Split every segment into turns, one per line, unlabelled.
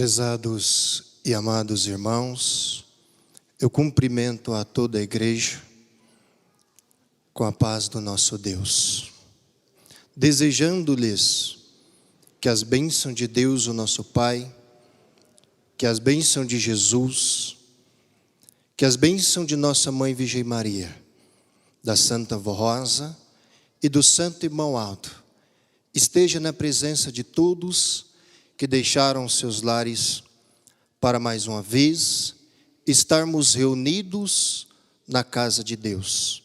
Prezados e amados irmãos, eu cumprimento a toda a igreja com a paz do nosso Deus, desejando-lhes que as bênçãos de Deus, o nosso Pai, que as bênçãos de Jesus, que as bênçãos de nossa Mãe Virgem Maria, da Santa Vó Rosa e do Santo Irmão Aldo, esteja na presença de todos que deixaram seus lares para mais uma vez estarmos reunidos na casa de Deus,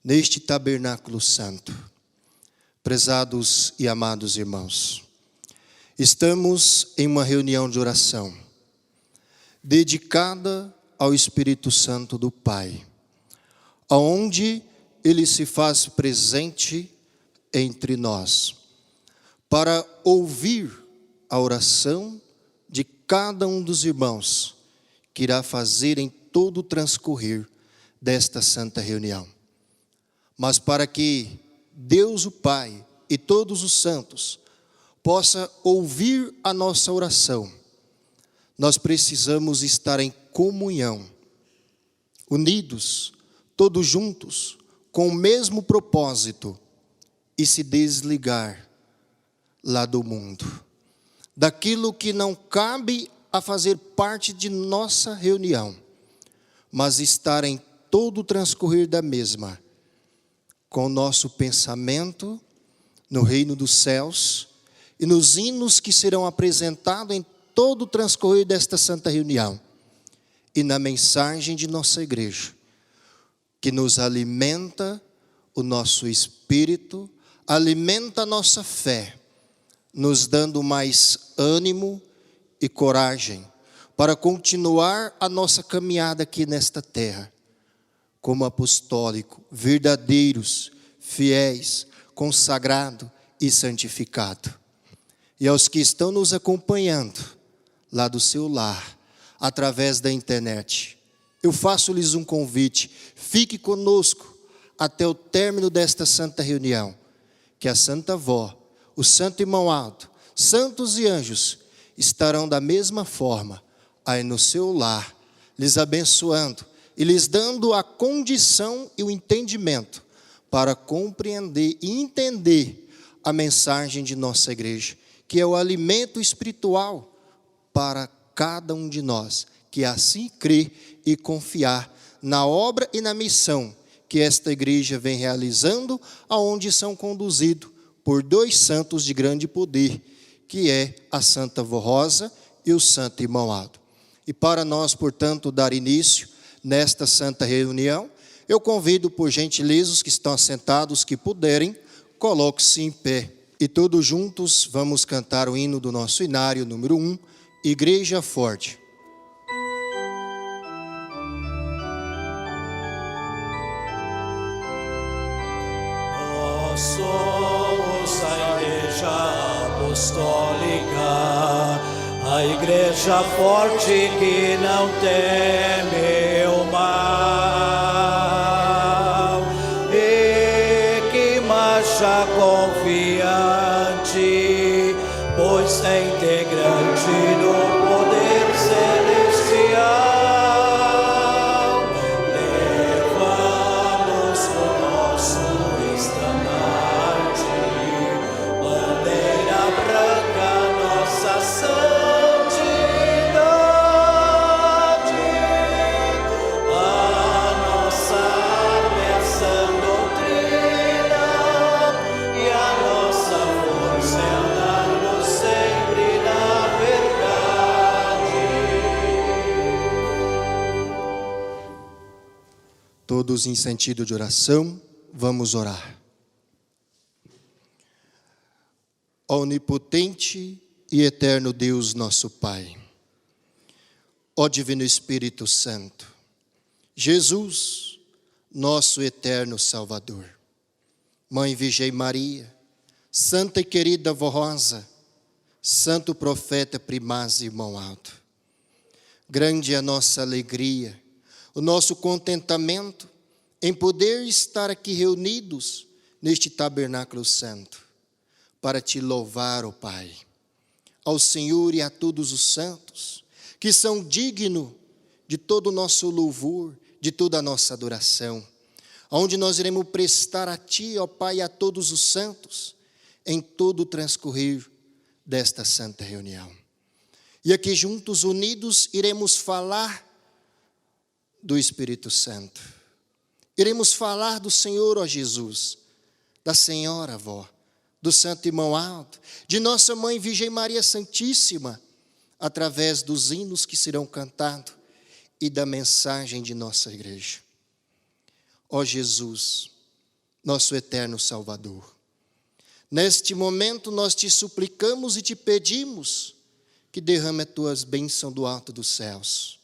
neste tabernáculo santo. Prezados e amados irmãos, estamos em uma reunião de oração dedicada ao Espírito Santo do Pai, aonde Ele se faz presente entre nós, para ouvir a oração de cada um dos irmãos que irá fazer em todo o transcorrer desta santa reunião. Mas para que Deus o Pai e todos os santos possa ouvir a nossa oração, nós precisamos estar em comunhão, unidos, todos juntos, com o mesmo propósito e se desligar lá do mundo, daquilo que não cabe a fazer parte de nossa reunião, mas estar em todo o transcorrer da mesma, com o nosso pensamento no reino dos céus e nos hinos que serão apresentados em todo o transcorrer desta santa reunião e na mensagem de nossa igreja, que nos alimenta o nosso espírito, alimenta a nossa fé, nos dando mais ânimo e coragem para continuar a nossa caminhada aqui nesta terra, como apostólico, verdadeiros, fiéis, consagrado e santificado. E aos que estão nos acompanhando lá do seu lar, através da internet, eu faço-lhes um convite: fique conosco até o término desta santa reunião, que a Santa Vó, o Santo Irmão Aldo, santos e anjos estarão da mesma forma aí no seu lar, lhes abençoando e lhes dando a condição e o entendimento para compreender e entender a mensagem de nossa igreja, que é o alimento espiritual para cada um de nós, que assim crê e confiar na obra e na missão que esta igreja vem realizando, aonde são conduzidos por dois santos de grande poder, que é a Santa Vó Rosa e o Santo Irmão Aldo. E para nós, portanto, dar início nesta santa reunião, eu convido por gentileza os que estão assentados, que puderem, coloquem-se em pé. E todos juntos vamos cantar o hino do nosso inário, número 1, Igreja Forte.
Nós somos a Igreja Apostólica, a Igreja forte que não teme o mal e que marcha confiante, pois é integrante do poder celestial. Levamos o nosso estandarte, bandeira branca, nossa santidade. A nossa arma é a sã doutrina, e a nossa força é andarmos sempre na verdade.
Todos em sentido de oração, vamos orar. Onipotente e eterno Deus, nosso Pai, ó Divino Espírito Santo, Jesus, nosso eterno Salvador, Mãe Virgem Maria, Santa e querida Vó Rosa, Santo Profeta Primaz e Irmão Aldo, grande é a nossa alegria, o nosso contentamento em poder estar aqui reunidos neste tabernáculo santo, para te louvar, ó Pai, ao Senhor e a todos os santos, que são dignos de todo o nosso louvor, de toda a nossa adoração, onde nós iremos prestar a Ti, ó Pai, e a todos os santos, em todo o transcorrer desta santa reunião. E aqui juntos, unidos, iremos falar do Espírito Santo. Iremos falar do Senhor, ó Jesus, da Senhora, vó, do Santo Irmão Aldo, de Nossa Mãe Virgem Maria Santíssima, através dos hinos que serão cantados e da mensagem de nossa igreja. Ó Jesus, nosso eterno Salvador, neste momento nós te suplicamos e te pedimos que derrame as tuas bênçãos do alto dos céus,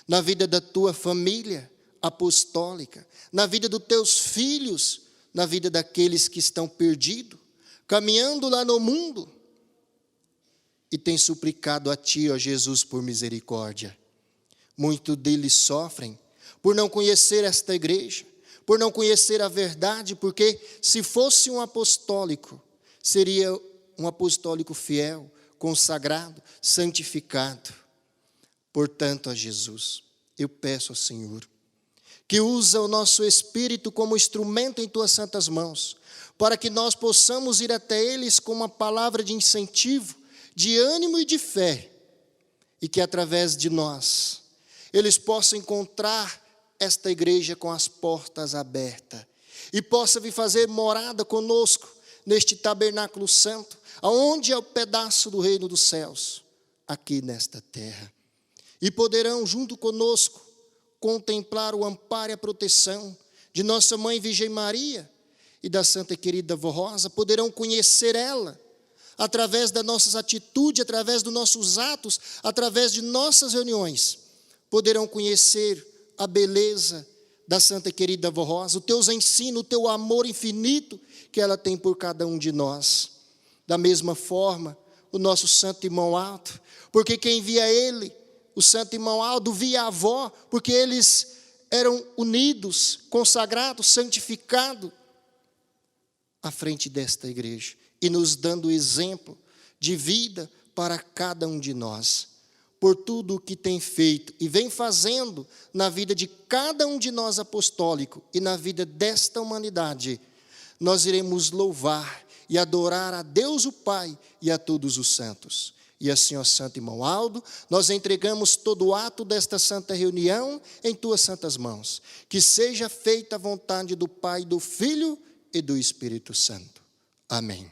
na vida da tua família apostólica, na vida dos teus filhos, na vida daqueles que estão perdidos, caminhando lá no mundo, e tem suplicado a Ti, ó Jesus, por misericórdia. Muitos deles sofrem por não conhecer esta igreja, por não conhecer a verdade, porque se fosse um apostólico, seria um apostólico fiel, consagrado, santificado. Portanto, ó Jesus, eu peço ao Senhor, que usa o nosso espírito como instrumento em Tuas santas mãos, para que nós possamos ir até eles com uma palavra de incentivo, de ânimo e de fé, e que através de nós, eles possam encontrar esta igreja com as portas abertas, e possa vir fazer morada conosco, neste tabernáculo santo, aonde é o pedaço do reino dos céus, aqui nesta terra. E poderão, junto conosco, contemplar o amparo e a proteção de Nossa Mãe Virgem Maria e da Santa Querida Vó Rosa, poderão conhecer ela, através das nossas atitudes, através dos nossos atos, através de nossas reuniões, poderão conhecer a beleza da Santa Querida Vó Rosa, os teus ensinos, o teu amor infinito que ela tem por cada um de nós. Da mesma forma, o nosso Santo Irmão Aldo, porque quem via ele, o Santo Irmão Aldo, via a avó, porque eles eram unidos, consagrados, santificados, à frente desta igreja, e nos dando exemplo de vida para cada um de nós, por tudo o que tem feito e vem fazendo na vida de cada um de nós apostólico e na vida desta humanidade. Nós iremos louvar e adorar a Deus o Pai e a todos os santos. E assim, ó Santo Irmão Aldo, nós entregamos todo o ato desta santa reunião em Tuas santas mãos. Que seja feita a vontade do Pai, do Filho e do Espírito Santo. Amém.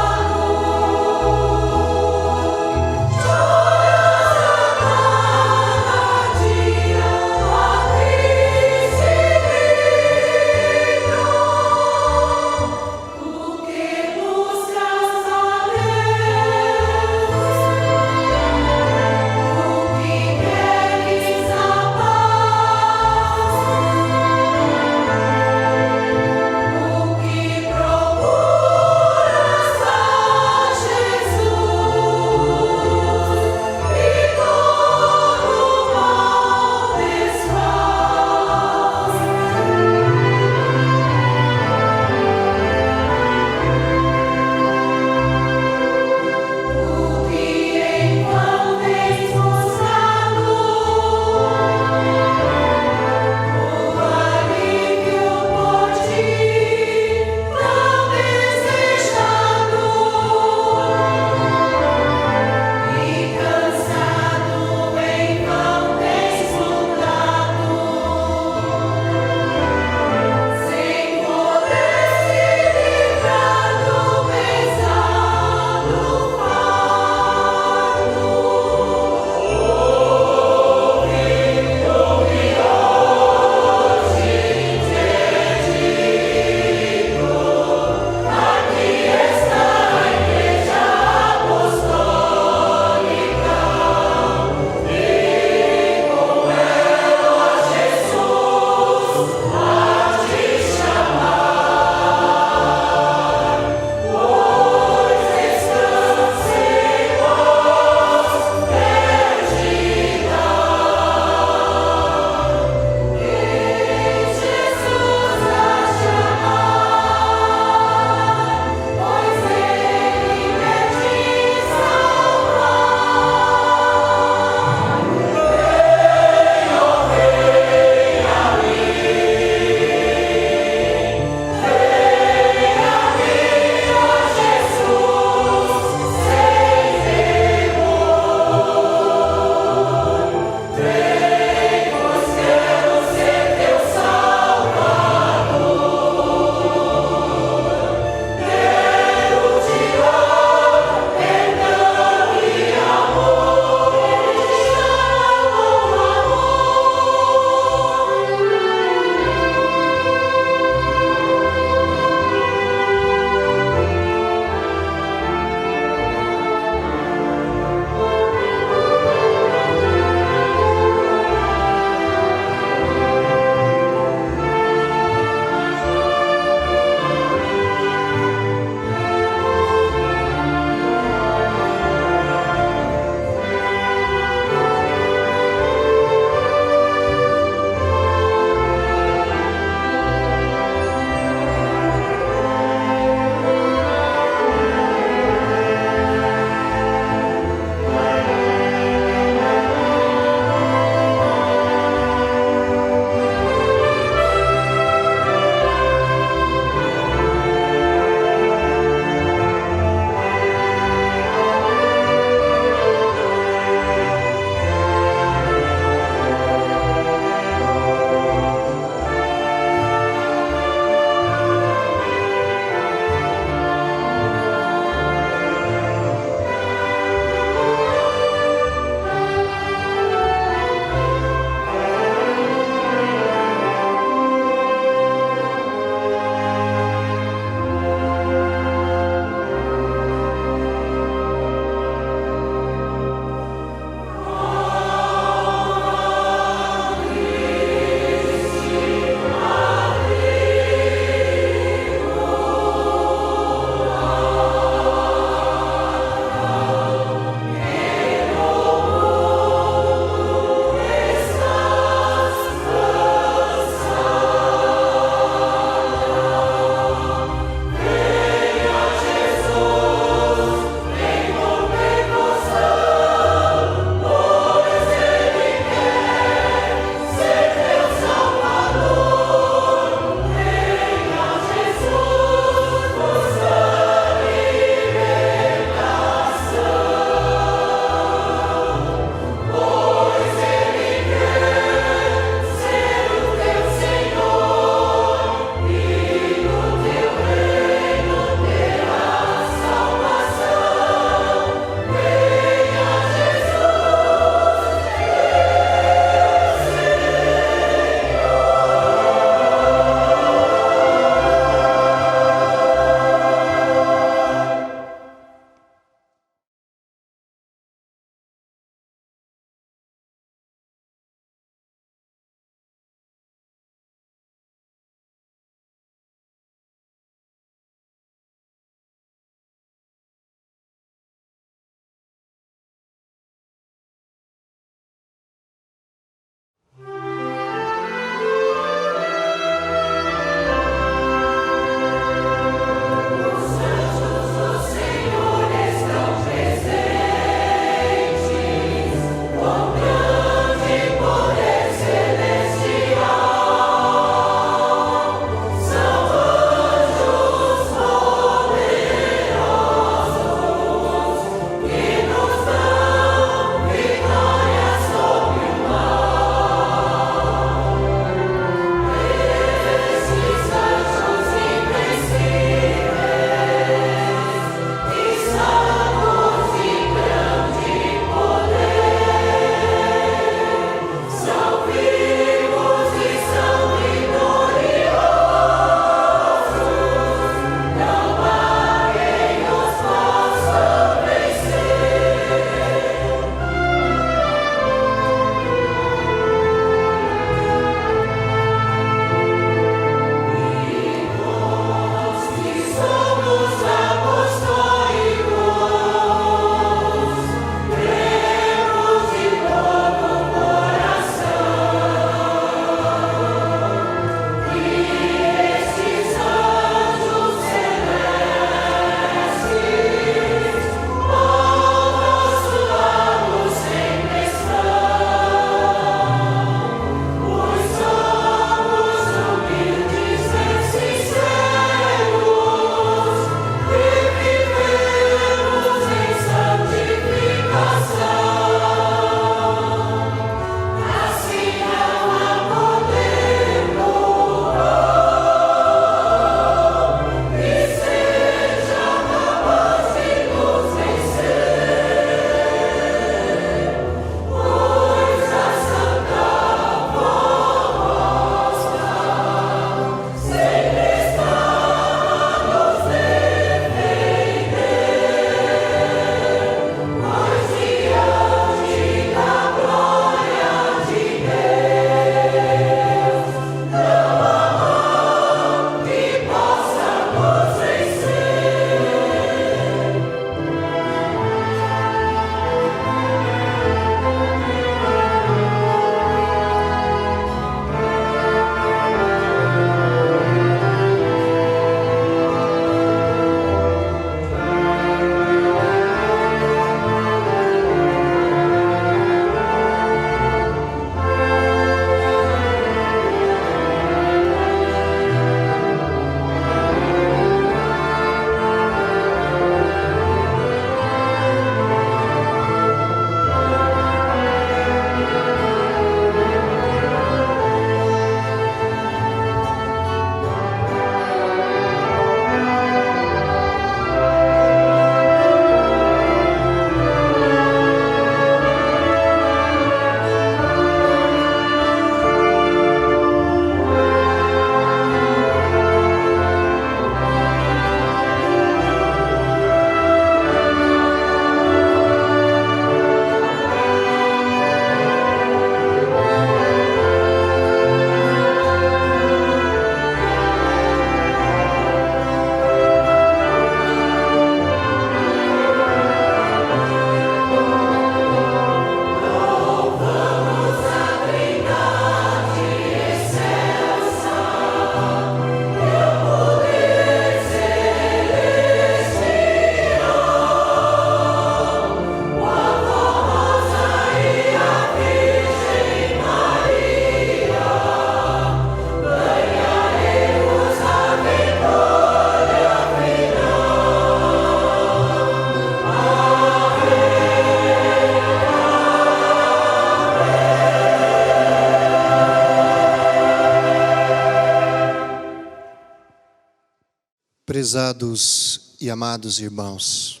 Prezados e amados irmãos,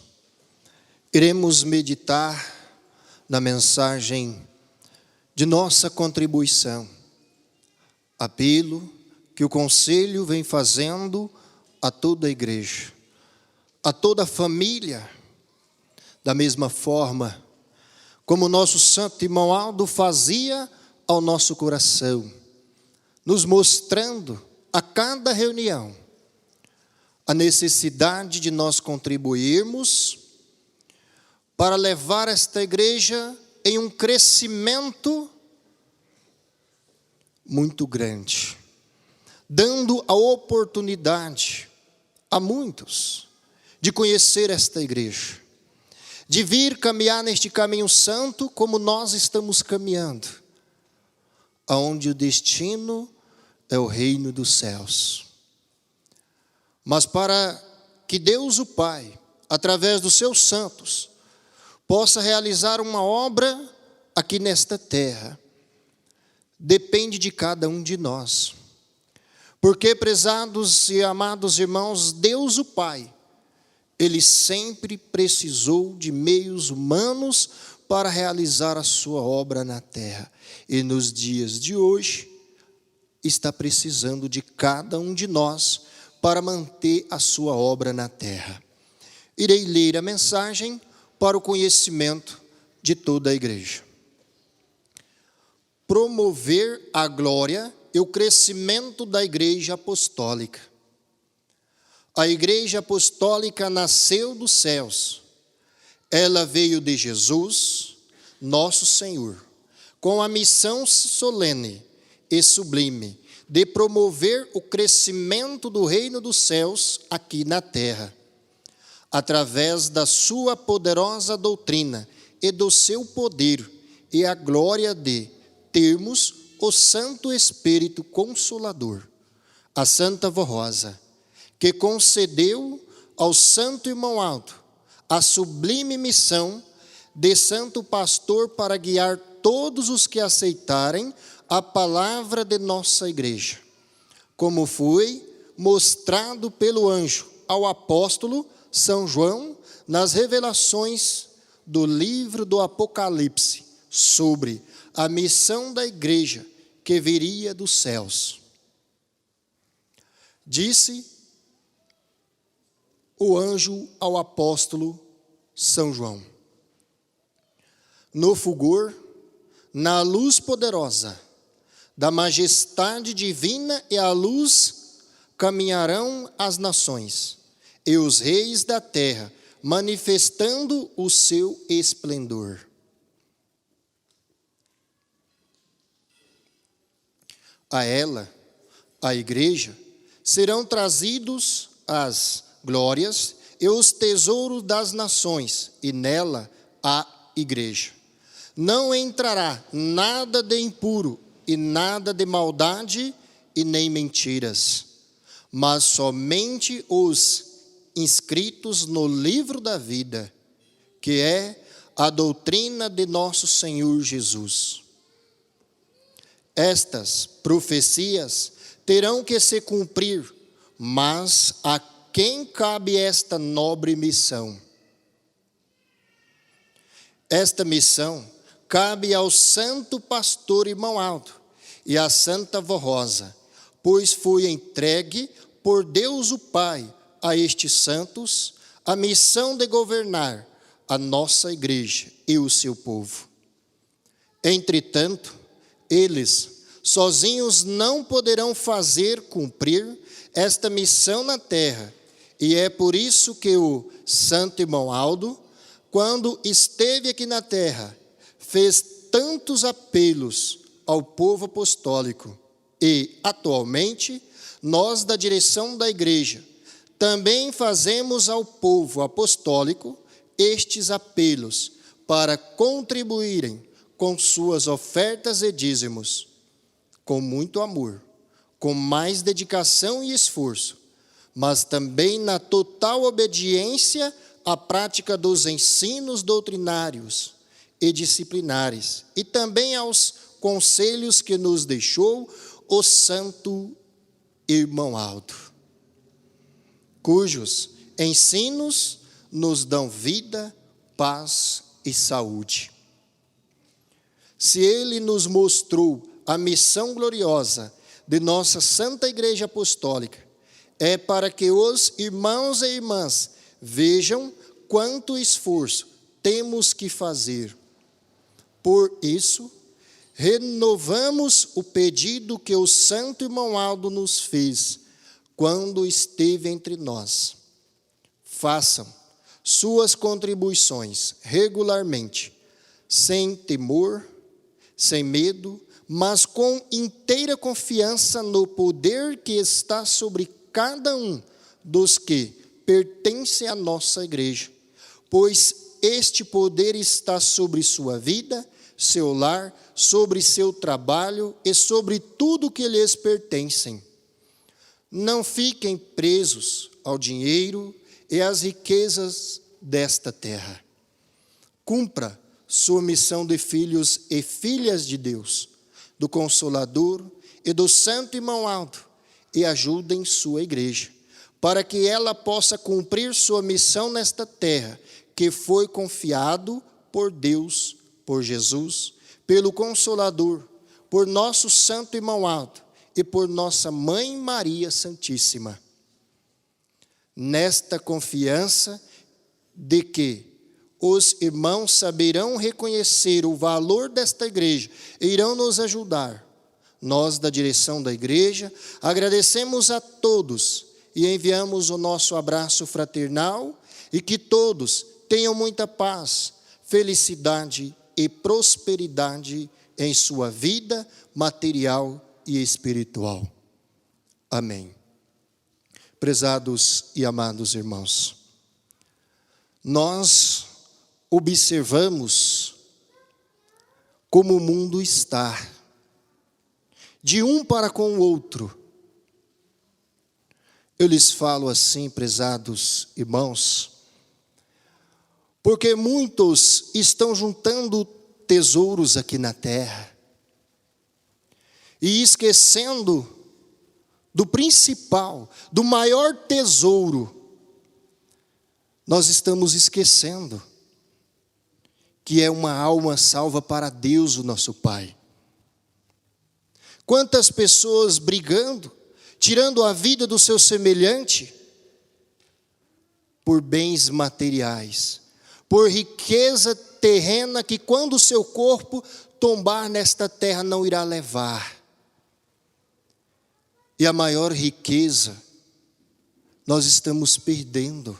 iremos meditar na mensagem de nossa contribuição, apelo que o Conselho vem fazendo a toda a igreja, a toda a família, da mesma forma como nosso santo irmão Aldo fazia ao nosso coração, nos mostrando a cada reunião a necessidade de nós contribuirmos para levar esta igreja em um crescimento muito grande, dando a oportunidade a muitos de conhecer esta igreja, de vir caminhar neste caminho santo como nós estamos caminhando, aonde o destino é o reino dos céus. Mas para que Deus o Pai, através dos seus santos, possa realizar uma obra aqui nesta terra, depende de cada um de nós. Porque, prezados e amados irmãos, Deus o Pai, Ele sempre precisou de meios humanos para realizar a sua obra na terra. E nos dias de hoje, está precisando de cada um de nós para manter a sua obra na terra. Irei ler a mensagem para o conhecimento de toda a igreja. Promover a glória e o crescimento da igreja apostólica. A igreja apostólica nasceu dos céus. Ela veio de Jesus, nosso Senhor, com a missão solene e sublime de promover o crescimento do reino dos céus aqui na terra, através da sua poderosa doutrina e do seu poder, e a glória de termos o Santo Espírito Consolador, a Santa Rosa, que concedeu ao Santo Irmão Aldo a sublime missão de Santo Pastor para guiar todos os que aceitarem a palavra de nossa igreja, como foi mostrado pelo anjo ao apóstolo São João nas revelações do livro do Apocalipse sobre a missão da igreja que viria dos céus. Disse o anjo ao apóstolo São João: no fulgor, na luz poderosa da majestade divina e a luz caminharão as nações e os reis da terra, manifestando o seu esplendor. A ela, a igreja, serão trazidos as glórias e os tesouros das nações, e nela a igreja. Não entrará nada de impuro, e nada de maldade e nem mentiras, mas somente os inscritos no livro da vida, que é a doutrina de nosso Senhor Jesus. Estas profecias terão que se cumprir, mas a quem cabe esta nobre missão? Esta missão cabe ao santo pastor irmão Aldo e à Santa Rosa, pois foi entregue por Deus o Pai a estes santos a missão de governar a nossa igreja e o seu povo. Entretanto, eles sozinhos não poderão fazer cumprir esta missão na terra, e é por isso que o santo irmão Aldo, quando esteve aqui na terra, fez tantos apelos ao povo apostólico, e atualmente nós da direção da igreja também fazemos ao povo apostólico estes apelos para contribuírem com suas ofertas e dízimos, com muito amor, com mais dedicação e esforço, mas também na total obediência à prática dos ensinos doutrinários e disciplinares, e também aos conselhos que nos deixou o santo irmão Aldo. cujos ensinos nos dão vida, paz e saúde. Se Ele nos mostrou a missão gloriosa de nossa Santa Igreja Apostólica, é para que os irmãos e irmãs vejam quanto esforço temos que fazer. Por isso, renovamos o pedido que o santo irmão Aldo nos fez quando esteve entre nós. Façam suas contribuições regularmente, sem temor, sem medo, mas com inteira confiança no poder que está sobre cada um dos que pertencem à nossa igreja, pois este poder está sobre sua vida, seu lar, sobre seu trabalho e sobre tudo que lhes pertencem. Não fiquem presos ao dinheiro e às riquezas desta terra. Cumpra sua missão de filhos e filhas de Deus, do Consolador e do Santo Irmão Aldo, e ajudem sua igreja, para que ela possa cumprir sua missão nesta terra, que foi confiado por Deus, por Jesus, pelo Consolador, por nosso Santo Irmão Aldo e por nossa Mãe Maria Santíssima. Nesta confiança de que os irmãos saberão reconhecer o valor desta igreja e irão nos ajudar, nós da direção da igreja agradecemos a todos e enviamos o nosso abraço fraternal, e que todos tenham muita paz, felicidade e prosperidade em sua vida material e espiritual. Amém. Prezados e amados irmãos, nós observamos como o mundo está, de um para com o outro. Eu lhes falo assim, prezados irmãos, porque muitos estão juntando tesouros aqui na terra e esquecendo do principal, do maior tesouro. Nós estamos esquecendo que é uma alma salva para Deus, o nosso Pai. Quantas pessoas brigando, tirando a vida do seu semelhante por bens materiais, por riqueza terrena que quando o seu corpo tombar nesta terra não irá levar. E a maior riqueza nós estamos perdendo,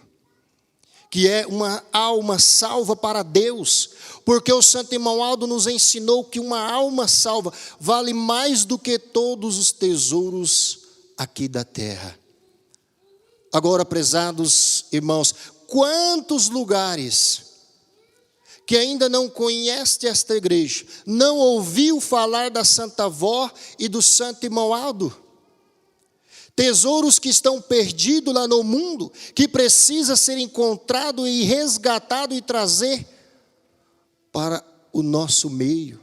que é uma alma salva para Deus, porque o Santo Irmão Aldo nos ensinou que uma alma salva vale mais do que todos os tesouros aqui da terra. Agora, prezados irmãos, quantos lugares que ainda não conhece esta igreja, não ouviu falar da Santa Avó e do Santo Irmão Aldo? Tesouros que estão perdidos lá no mundo, que precisa ser encontrado e resgatado e trazer para o nosso meio,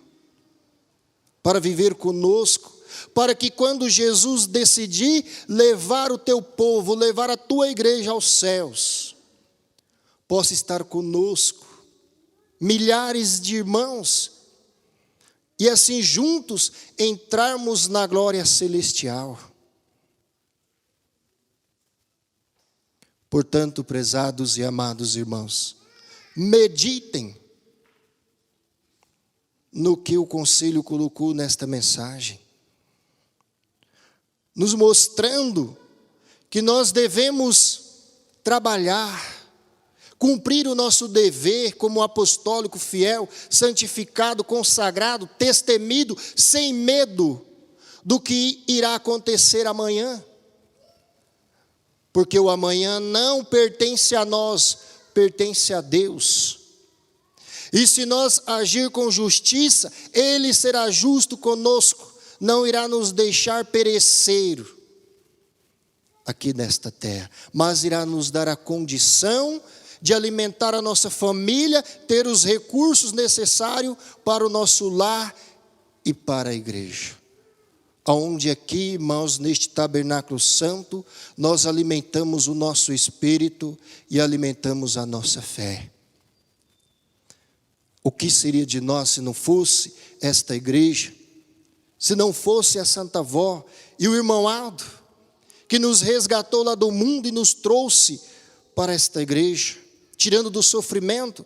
para viver conosco, para que quando Jesus decidir levar o teu povo, levar a tua igreja aos céus, possa estar conosco, milhares de irmãos, e assim juntos entrarmos na glória celestial. Portanto, prezados e amados irmãos, meditem no que o conselho colocou nesta mensagem, nos mostrando que nós devemos trabalhar, cumprir o nosso dever como apostólico fiel, santificado, consagrado, destemido, sem medo do que irá acontecer amanhã. Porque o amanhã não pertence a nós, pertence a Deus. E se nós agir com justiça, Ele será justo conosco, não irá nos deixar perecer aqui nesta terra, mas irá nos dar a condição de alimentar a nossa família, ter os recursos necessários para o nosso lar e para a igreja. Aonde aqui, irmãos, neste tabernáculo santo, nós alimentamos o nosso espírito e alimentamos a nossa fé. O que seria de nós se não fosse esta igreja? Se não fosse a Santa Avó e o irmão Aldo, que nos resgatou lá do mundo e nos trouxe para esta igreja, tirando do sofrimento.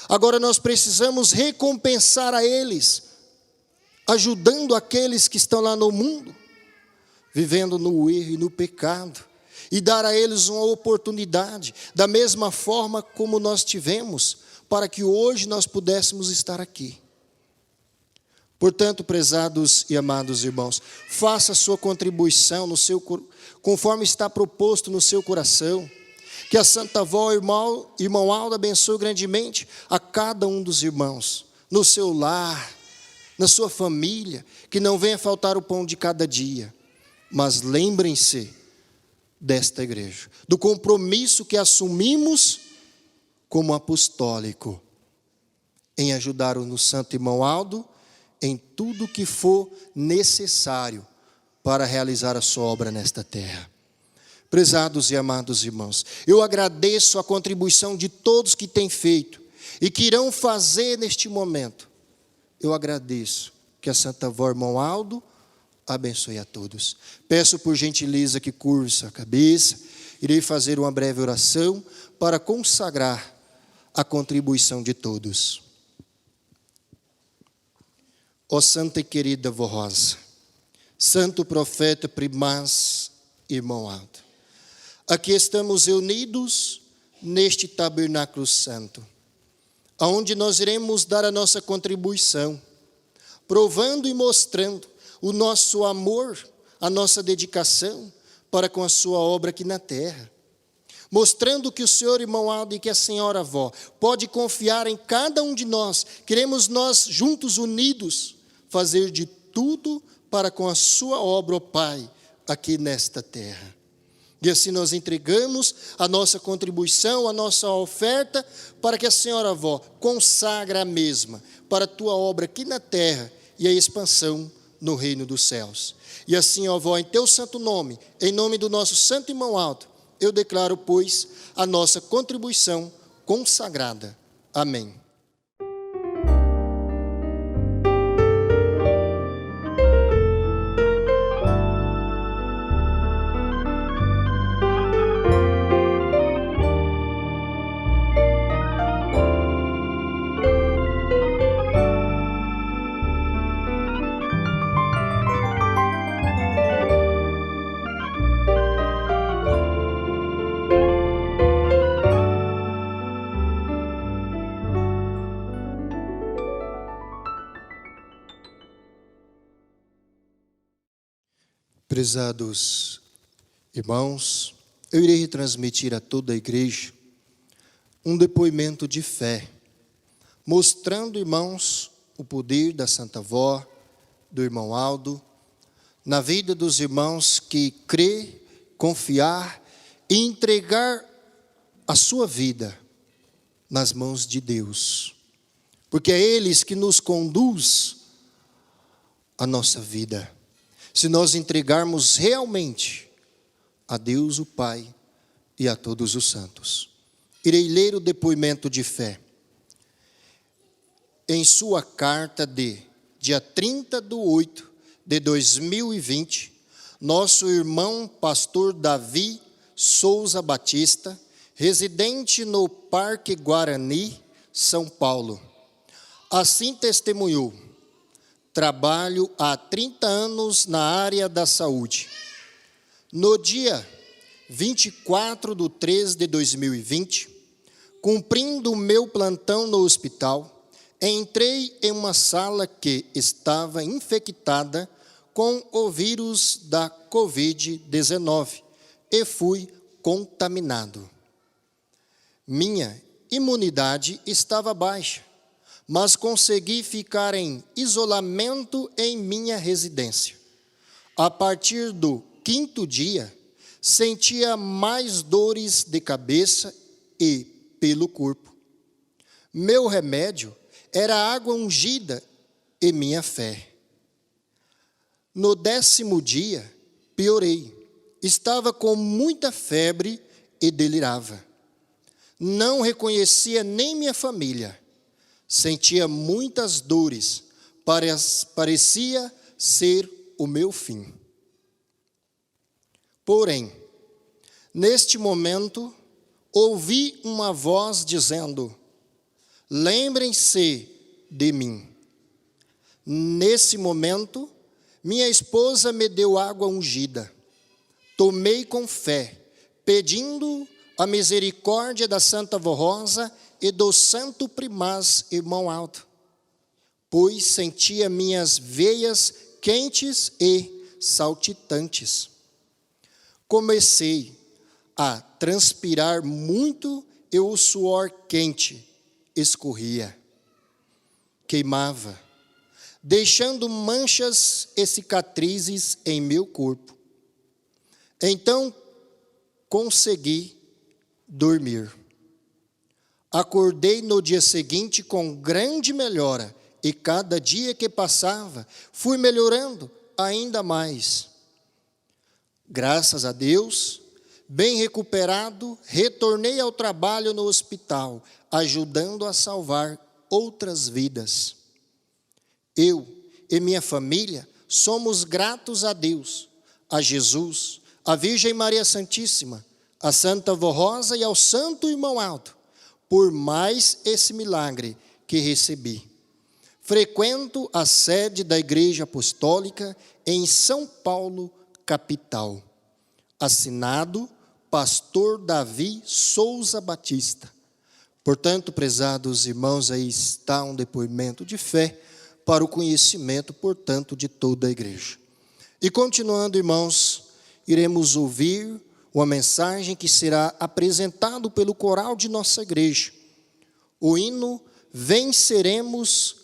Agora nós precisamos recompensar a eles, ajudando aqueles que estão lá no mundo, vivendo no erro e no pecado, e dar a eles uma oportunidade, da mesma forma como nós tivemos, para que hoje nós pudéssemos estar aqui. Portanto, prezados e amados irmãos, faça a sua contribuição conforme está proposto no seu coração. Que a Santa Avó, irmão Aldo, abençoe grandemente a cada um dos irmãos, no seu lar, na sua família, que não venha faltar o pão de cada dia. Mas lembrem-se desta igreja, do compromisso que assumimos como apostólico, em ajudar o santo irmão Aldo em tudo que for necessário para realizar a sua obra nesta terra. Prezados e amados irmãos, eu agradeço a contribuição de todos que têm feito e que irão fazer neste momento. Eu agradeço que a Santa Avó, irmão Aldo, abençoe a todos. Peço por gentileza que curve a cabeça. Irei fazer uma breve oração para consagrar a contribuição de todos. Ó santa e querida Vó Rosa, santo profeta primaz, irmão Aldo, aqui estamos reunidos neste tabernáculo santo, aonde nós iremos dar a nossa contribuição, provando e mostrando o nosso amor, a nossa dedicação para com a sua obra aqui na terra. Mostrando que o senhor, irmão Aldo, e que a senhora avó pode confiar em cada um de nós. Queremos nós, juntos, unidos, fazer de tudo para com a sua obra, ó Pai, aqui nesta terra. E assim nós entregamos a nossa contribuição, a nossa oferta, para que a senhora avó consagre a mesma para a tua obra aqui na terra e a expansão no reino dos céus. E assim, ó avó, em teu santo nome, em nome do nosso santo irmão Aldo, eu declaro, pois, a nossa contribuição consagrada. Amém. Prezados irmãos, eu irei retransmitir a toda a igreja um depoimento de fé, mostrando, irmãos, o poder da Santa Avó, do irmão Aldo, na vida dos irmãos que crê, confiar e entregar a sua vida nas mãos de Deus, porque é eles que nos conduz a nossa vida. Se nós entregarmos realmente a Deus o Pai e a todos os santos. Irei ler o depoimento de fé. Em sua carta de dia 30/8/2020, nosso irmão pastor Davi Souza Batista, residente no Parque Guarani, São Paulo, assim testemunhou: trabalho há 30 anos na área da saúde. No dia 24/3/2020, cumprindo o meu plantão no hospital, entrei em uma sala que estava infectada com o vírus da Covid-19 e fui contaminado. Minha imunidade estava baixa, mas consegui ficar em isolamento em minha residência. A partir do 5º dia, sentia mais dores de cabeça e pelo corpo. Meu remédio era água ungida e minha fé. No 10º dia, piorei. Estava com muita febre e delirava. Não reconhecia nem minha família. Sentia muitas dores. Parecia ser o meu fim. Porém, neste momento, ouvi uma voz dizendo: lembrem-se de mim. Nesse momento, minha esposa me deu água ungida. Tomei com fé, pedindo a misericórdia da Santa Vó Rosa e do Santo Primaz Irmão Alto, pois sentia minhas veias quentes e saltitantes. Comecei a transpirar muito e o suor quente escorria, queimava, deixando manchas e cicatrizes em meu corpo. Então consegui dormir. Acordei no dia seguinte com grande melhora, e cada dia que passava, fui melhorando ainda mais. Graças a Deus, bem recuperado, retornei ao trabalho no hospital, ajudando a salvar outras vidas. Eu e minha família somos gratos a Deus, a Jesus, a Virgem Maria Santíssima, a Santa Vó Rosa e ao Santo Irmão Alto, por mais esse milagre que recebi. Frequento a sede da Igreja Apostólica em São Paulo, capital. Assinado Pastor Davi Souza Batista. Portanto, prezados irmãos, aí está um depoimento de fé para o conhecimento, portanto, de toda a igreja. E continuando, irmãos, iremos ouvir uma mensagem que será apresentado pelo coral de nossa igreja. O hino Venceremos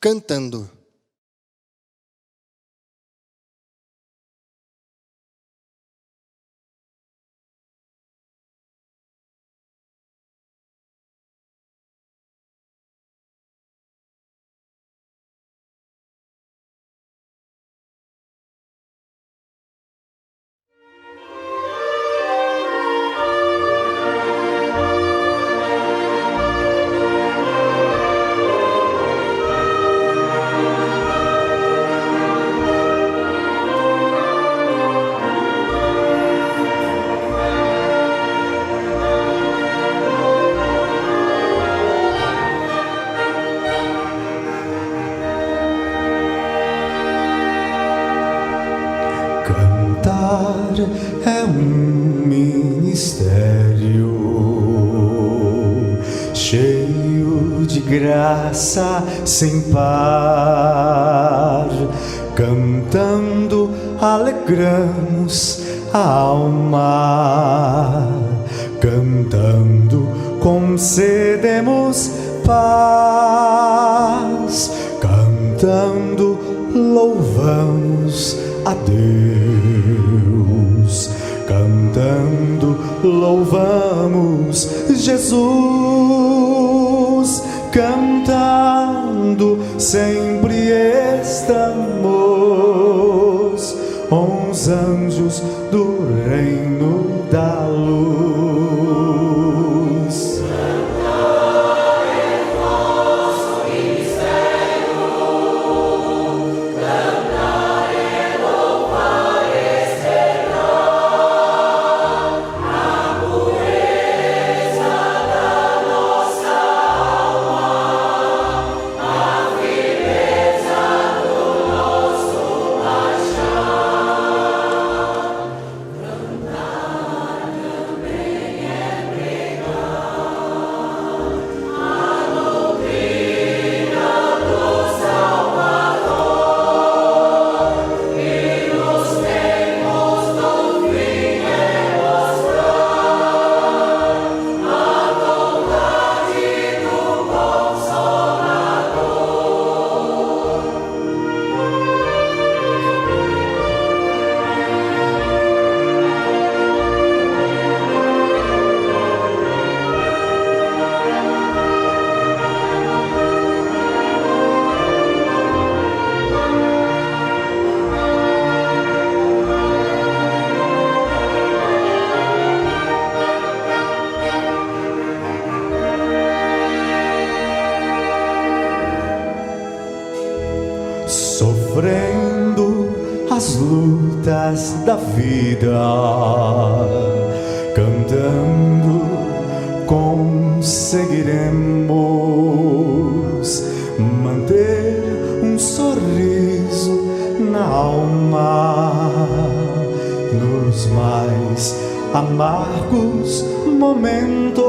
cantando.
É um ministério cheio de graça sem par. Cantando alegramos a alma, cantando concedemos paz, cantando louvamos a Deus, cantando louvamos Jesus, cantando sempre estamos com os anjos do reino da luz. as lutas da vida, cantando conseguiremos manter um sorriso na alma nos mais amargos momentos.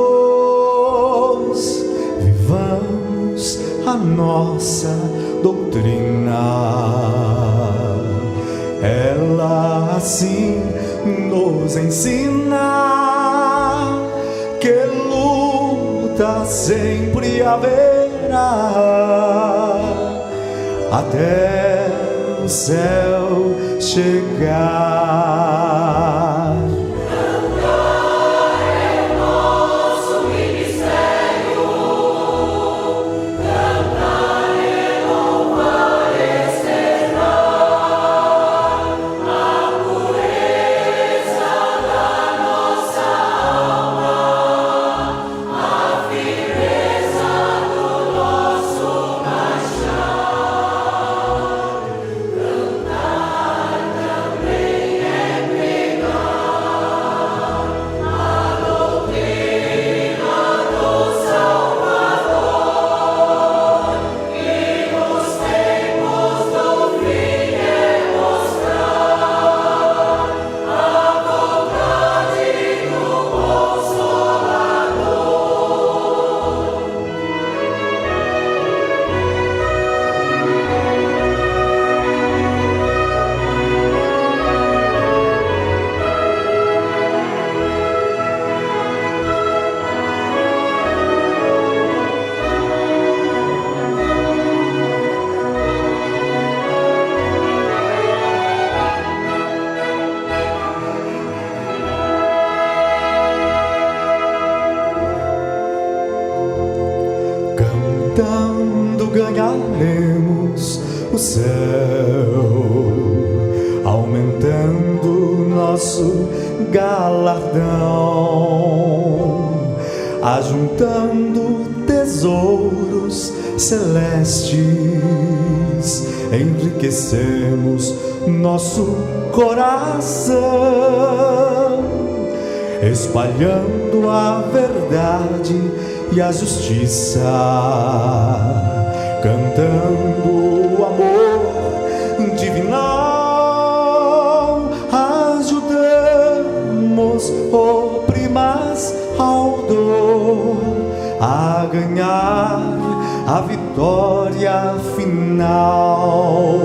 Vivamos a nossa doutrina, ela assim nos ensina que luta sempre haverá até o céu chegar.
Cantar é nosso ministério, cantar é louvar, externar a pureza da nossa alma, a firmeza do nosso marchar. Cantar também é pregar a doutrina do Salvador, e nos tempos do fim é mostrar a vontade do Consolador.
Cantando ganharemos o céu, aumentando nosso galardão, ajuntando tesouros celestes, enriquecemos nosso coração, espalhando a verdade e a justiça, cantando o amor divinal, ajudamos o primas ao dor a ganhar a vitória final.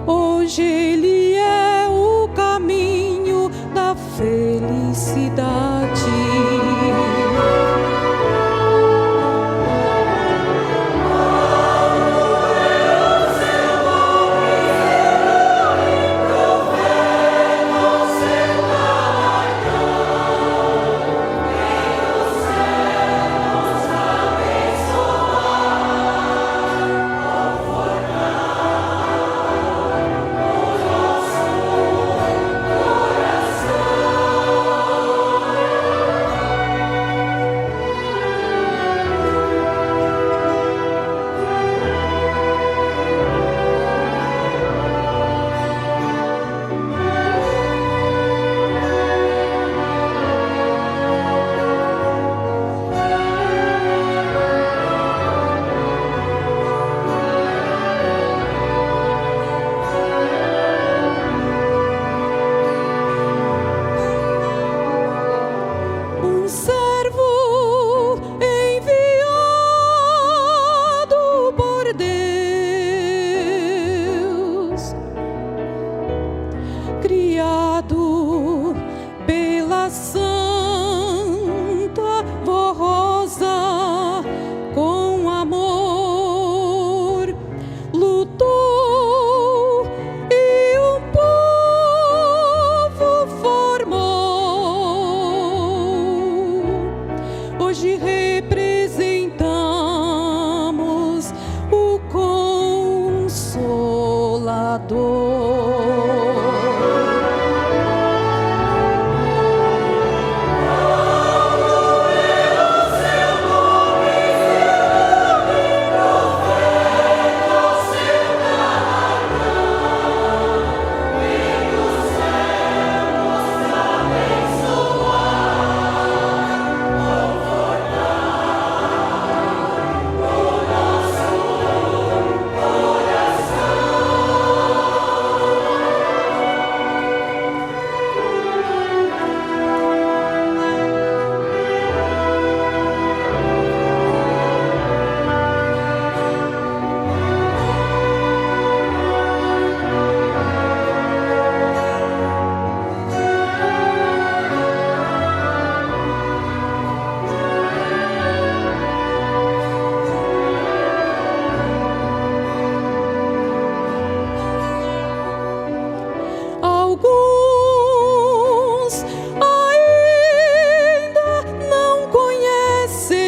Hoje Ele é o caminho da felicidade. Criado pela Santa Vó Rosa, com amor lutou e um povo formou. Hoje representamos o Consolador. Alguns ainda não conhecem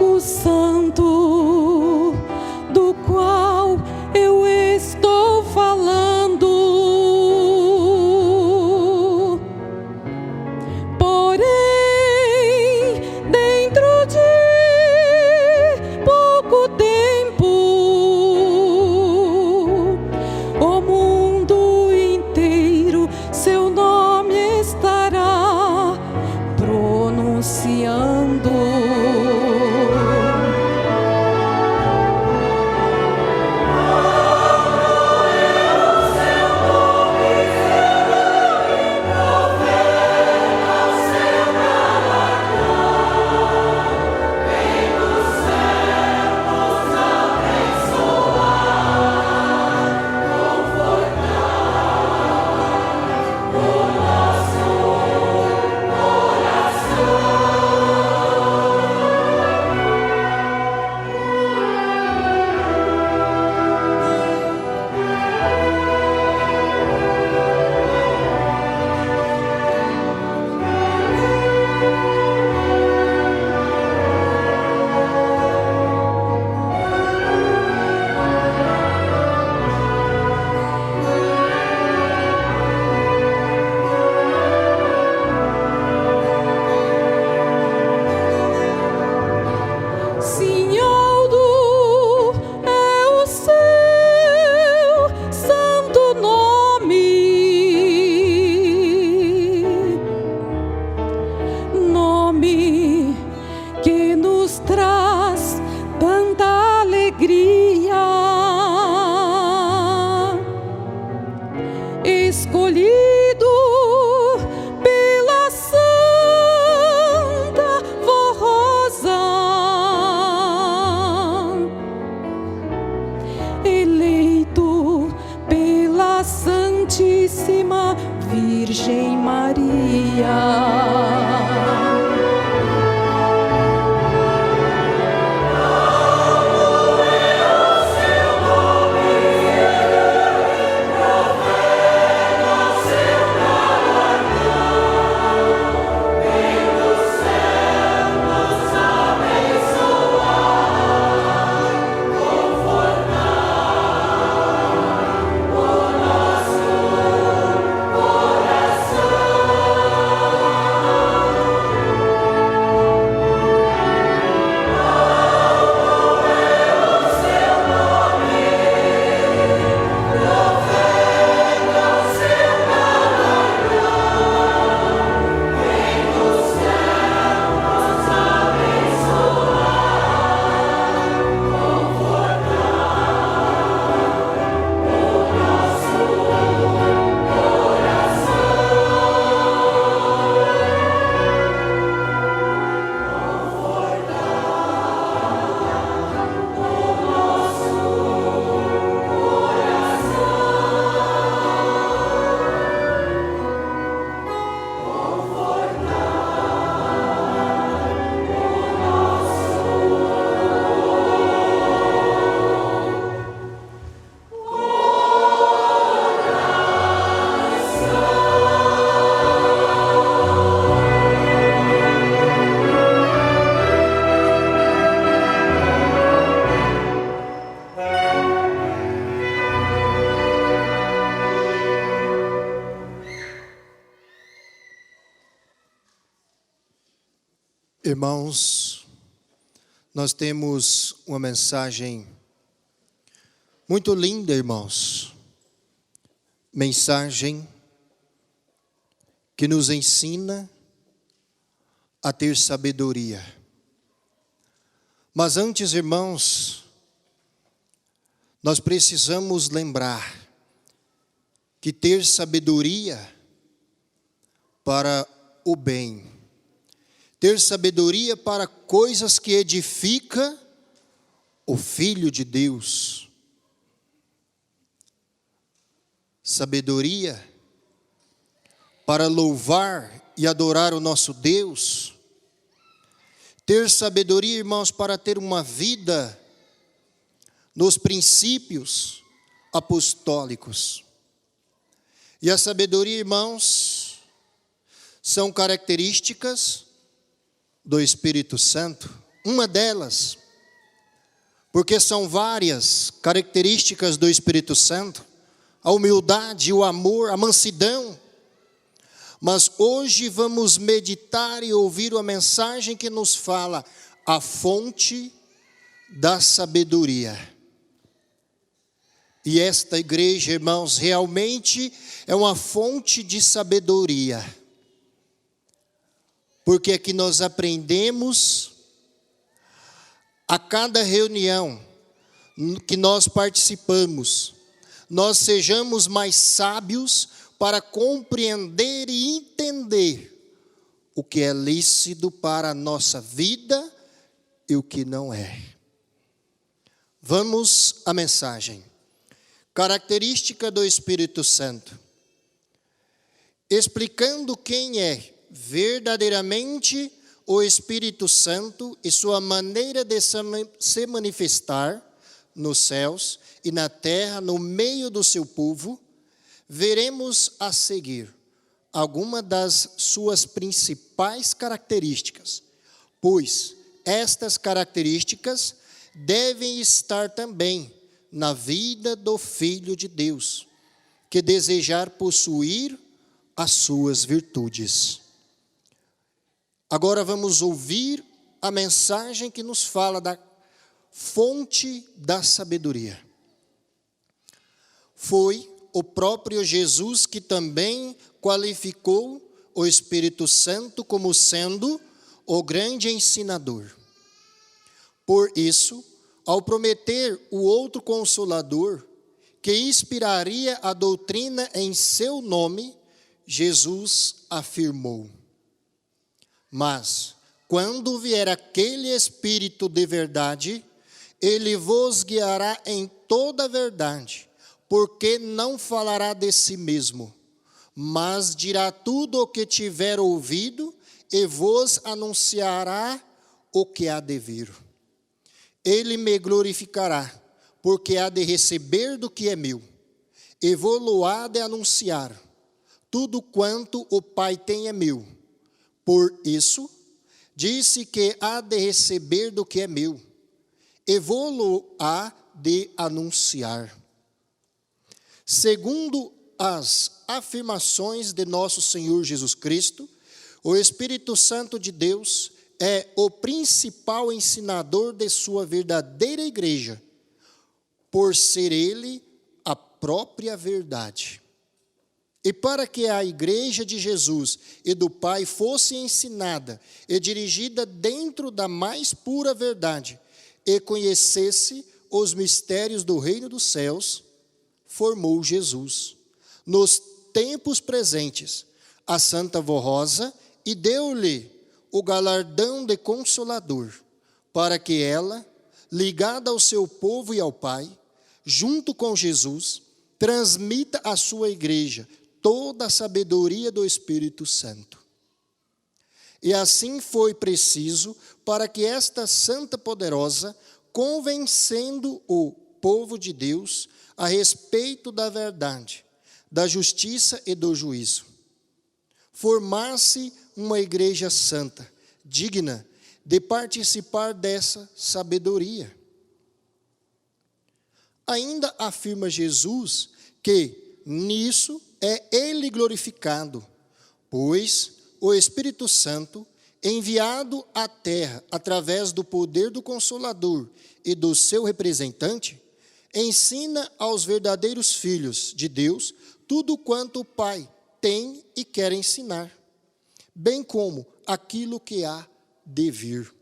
o santo do qual eu estou falando. Porém, dentro de pouco tempo, o mundo inteiro seu nome estará pronunciando. Escolhido pela Santa Vó Rosa,
Irmãos, nós temos uma mensagem muito linda, irmãos. Mensagem que nos ensina a ter sabedoria. Mas antes, irmãos, nós precisamos lembrar que ter sabedoria para o bem, ter sabedoria para coisas que edificam o Filho de Deus, sabedoria para louvar e adorar o nosso Deus, ter sabedoria, irmãos, para ter uma vida nos princípios apostólicos. E a sabedoria, irmãos, são características do Espírito Santo. Uma delas, porque são várias características do Espírito Santo, a humildade, o amor, a mansidão. Mas hoje vamos meditar e ouvir uma mensagem que nos fala a fonte da sabedoria. E esta igreja, irmãos, realmente é uma fonte de sabedoria. Porque aqui nós aprendemos, a cada reunião que nós participamos, nós sejamos mais sábios para compreender e entender o que é lícito para a nossa vida e o que não é. Vamos à mensagem. Característica do Espírito Santo. Explicando quem é verdadeiramente o Espírito Santo e sua maneira de se manifestar nos céus e na terra, no meio do seu povo, veremos a seguir algumas das suas principais características, pois estas características devem estar também na vida do Filho de Deus, que desejar possuir as suas virtudes. Agora vamos ouvir a mensagem que nos fala da fonte da sabedoria. Foi o próprio Jesus que também qualificou o Espírito Santo como sendo o grande ensinador. Por isso, ao prometer o outro Consolador, que inspiraria a doutrina em seu nome, Jesus afirmou: mas, quando vier aquele Espírito de verdade, ele vos guiará em toda a verdade, porque não falará de si mesmo, mas dirá tudo o que tiver ouvido e vos anunciará o que há de vir. Ele me glorificará, porque há de receber do que é meu, e vou-lo há de anunciar. Tudo quanto o Pai tem é meu. Por isso, disse que há de receber do que é meu, e vou-lo há de anunciar. Segundo as afirmações de nosso Senhor Jesus Cristo, o Espírito Santo de Deus é o principal ensinador de sua verdadeira igreja, por ser ele a própria verdade. E para que a igreja de Jesus e do Pai fosse ensinada e dirigida dentro da mais pura verdade, e conhecesse os mistérios do reino dos céus, formou Jesus, nos tempos presentes, a Santa Voz Rosa, e deu-lhe o galardão de Consolador, para que ela, ligada ao seu povo e ao Pai, junto com Jesus, transmita à sua igreja toda a sabedoria do Espírito Santo. E assim foi preciso para que esta Santa Poderosa, convencendo o povo de Deus a respeito da verdade, da justiça e do juízo, formasse uma igreja santa, digna de participar dessa sabedoria. Ainda afirma Jesus que nisso é ele glorificado, pois o Espírito Santo enviado à terra através do poder do Consolador e do seu representante, ensina aos verdadeiros filhos de Deus tudo quanto o Pai tem e quer ensinar, bem como aquilo que há de vir.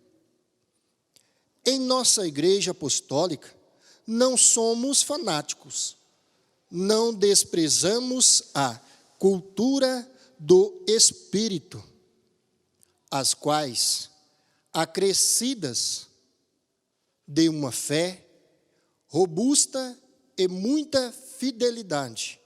Em nossa igreja apostólica, não somos fanáticos, não desprezamos a cultura do Espírito, as quais, acrescidas de uma fé robusta e muita fidelidade,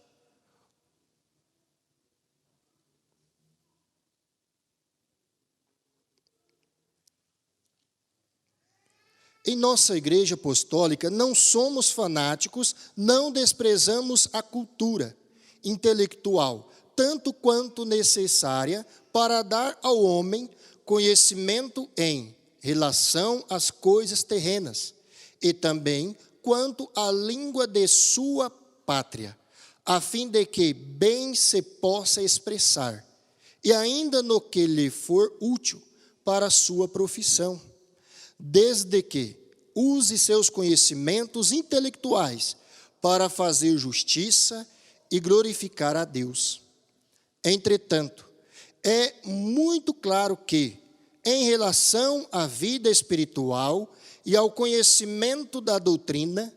em nossa igreja apostólica, não somos fanáticos, não desprezamos a cultura intelectual, tanto quanto necessária para dar ao homem conhecimento em relação às coisas terrenas, e também quanto à língua de sua pátria, a fim de que bem se possa expressar, e ainda no que lhe for útil para a sua profissão, desde que use seus conhecimentos intelectuais para fazer justiça e glorificar a Deus. Entretanto, é muito claro que, em relação à vida espiritual e ao conhecimento da doutrina,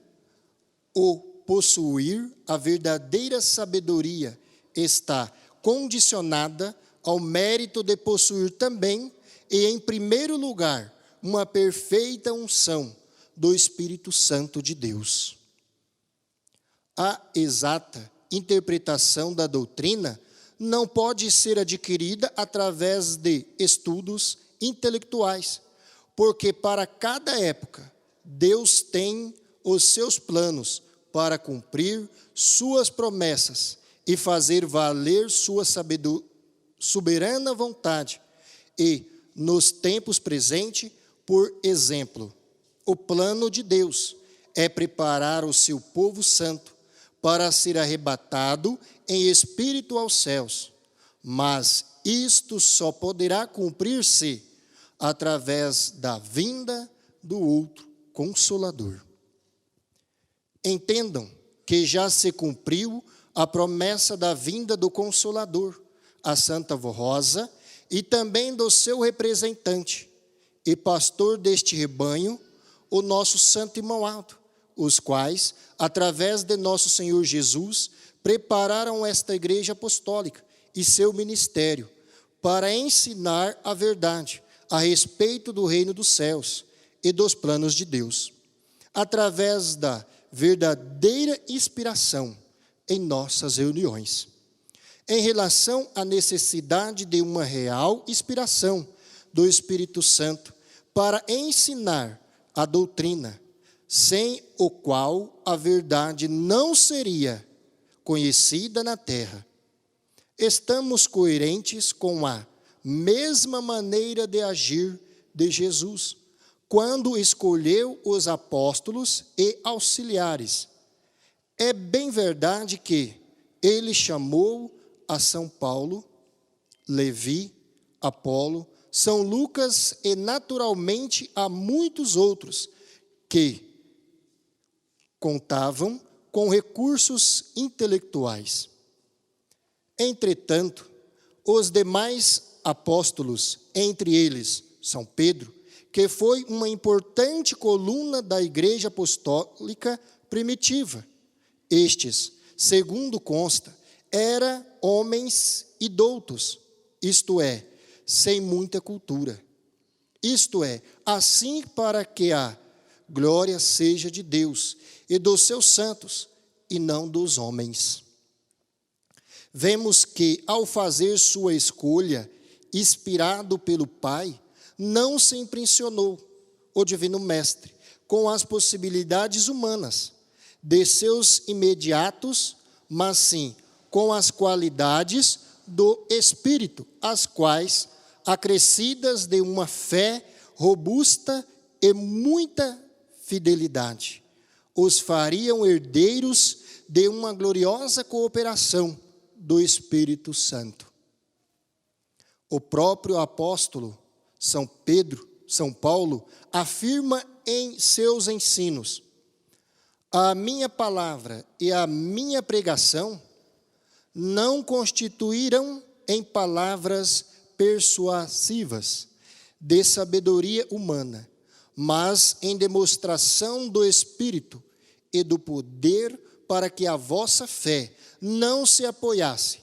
o possuir a verdadeira sabedoria está condicionada ao mérito de possuir também, e em primeiro lugar, uma perfeita unção do Espírito Santo de Deus. A exata interpretação da doutrina não pode ser adquirida através de estudos intelectuais, porque para cada época Deus tem os seus planos para cumprir suas promessas e fazer valer sua soberana vontade. E, nos tempos presentes, por exemplo, o plano de Deus é preparar o seu povo santo para ser arrebatado em espírito aos céus, mas isto só poderá cumprir-se através da vinda do outro Consolador. Entendam que já se cumpriu a promessa da vinda do Consolador, a Santa Rosa, e também do seu representante e pastor deste rebanho, o nosso santo irmão Aldo, os quais, através de nosso Senhor Jesus, prepararam esta igreja apostólica e seu ministério para ensinar a verdade a respeito do reino dos céus e dos planos de Deus, através da verdadeira inspiração em nossas reuniões. Em relação à necessidade de uma real inspiração do Espírito Santo para ensinar a doutrina, sem o qual a verdade não seria conhecida na terra, estamos coerentes com a mesma maneira de agir de Jesus, quando escolheu os apóstolos e auxiliares. É bem verdade que ele chamou a São Paulo, Levi, Apolo, São Lucas e naturalmente a muitos outros que contavam com recursos intelectuais. Entretanto, os demais apóstolos, entre eles São Pedro, que foi uma importante coluna da igreja apostólica primitiva, estes, segundo consta, eram homens indoutos, isto é, sem muita cultura. Isto é, assim para que a glória seja de Deus e dos seus santos, e não dos homens. Vemos que, ao fazer sua escolha, inspirado pelo Pai, não se impressionou o Divino Mestre com as possibilidades humanas de seus imediatos, mas sim com as qualidades do Espírito, as quais, acrescidas de uma fé robusta e muita fidelidade, os fariam herdeiros de uma gloriosa cooperação do Espírito Santo. O próprio apóstolo São Paulo, afirma em seus ensinos: a minha palavra e a minha pregação não constituíram em palavras persuasivas de sabedoria humana, mas em demonstração do Espírito e do poder, para que a vossa fé não se apoiasse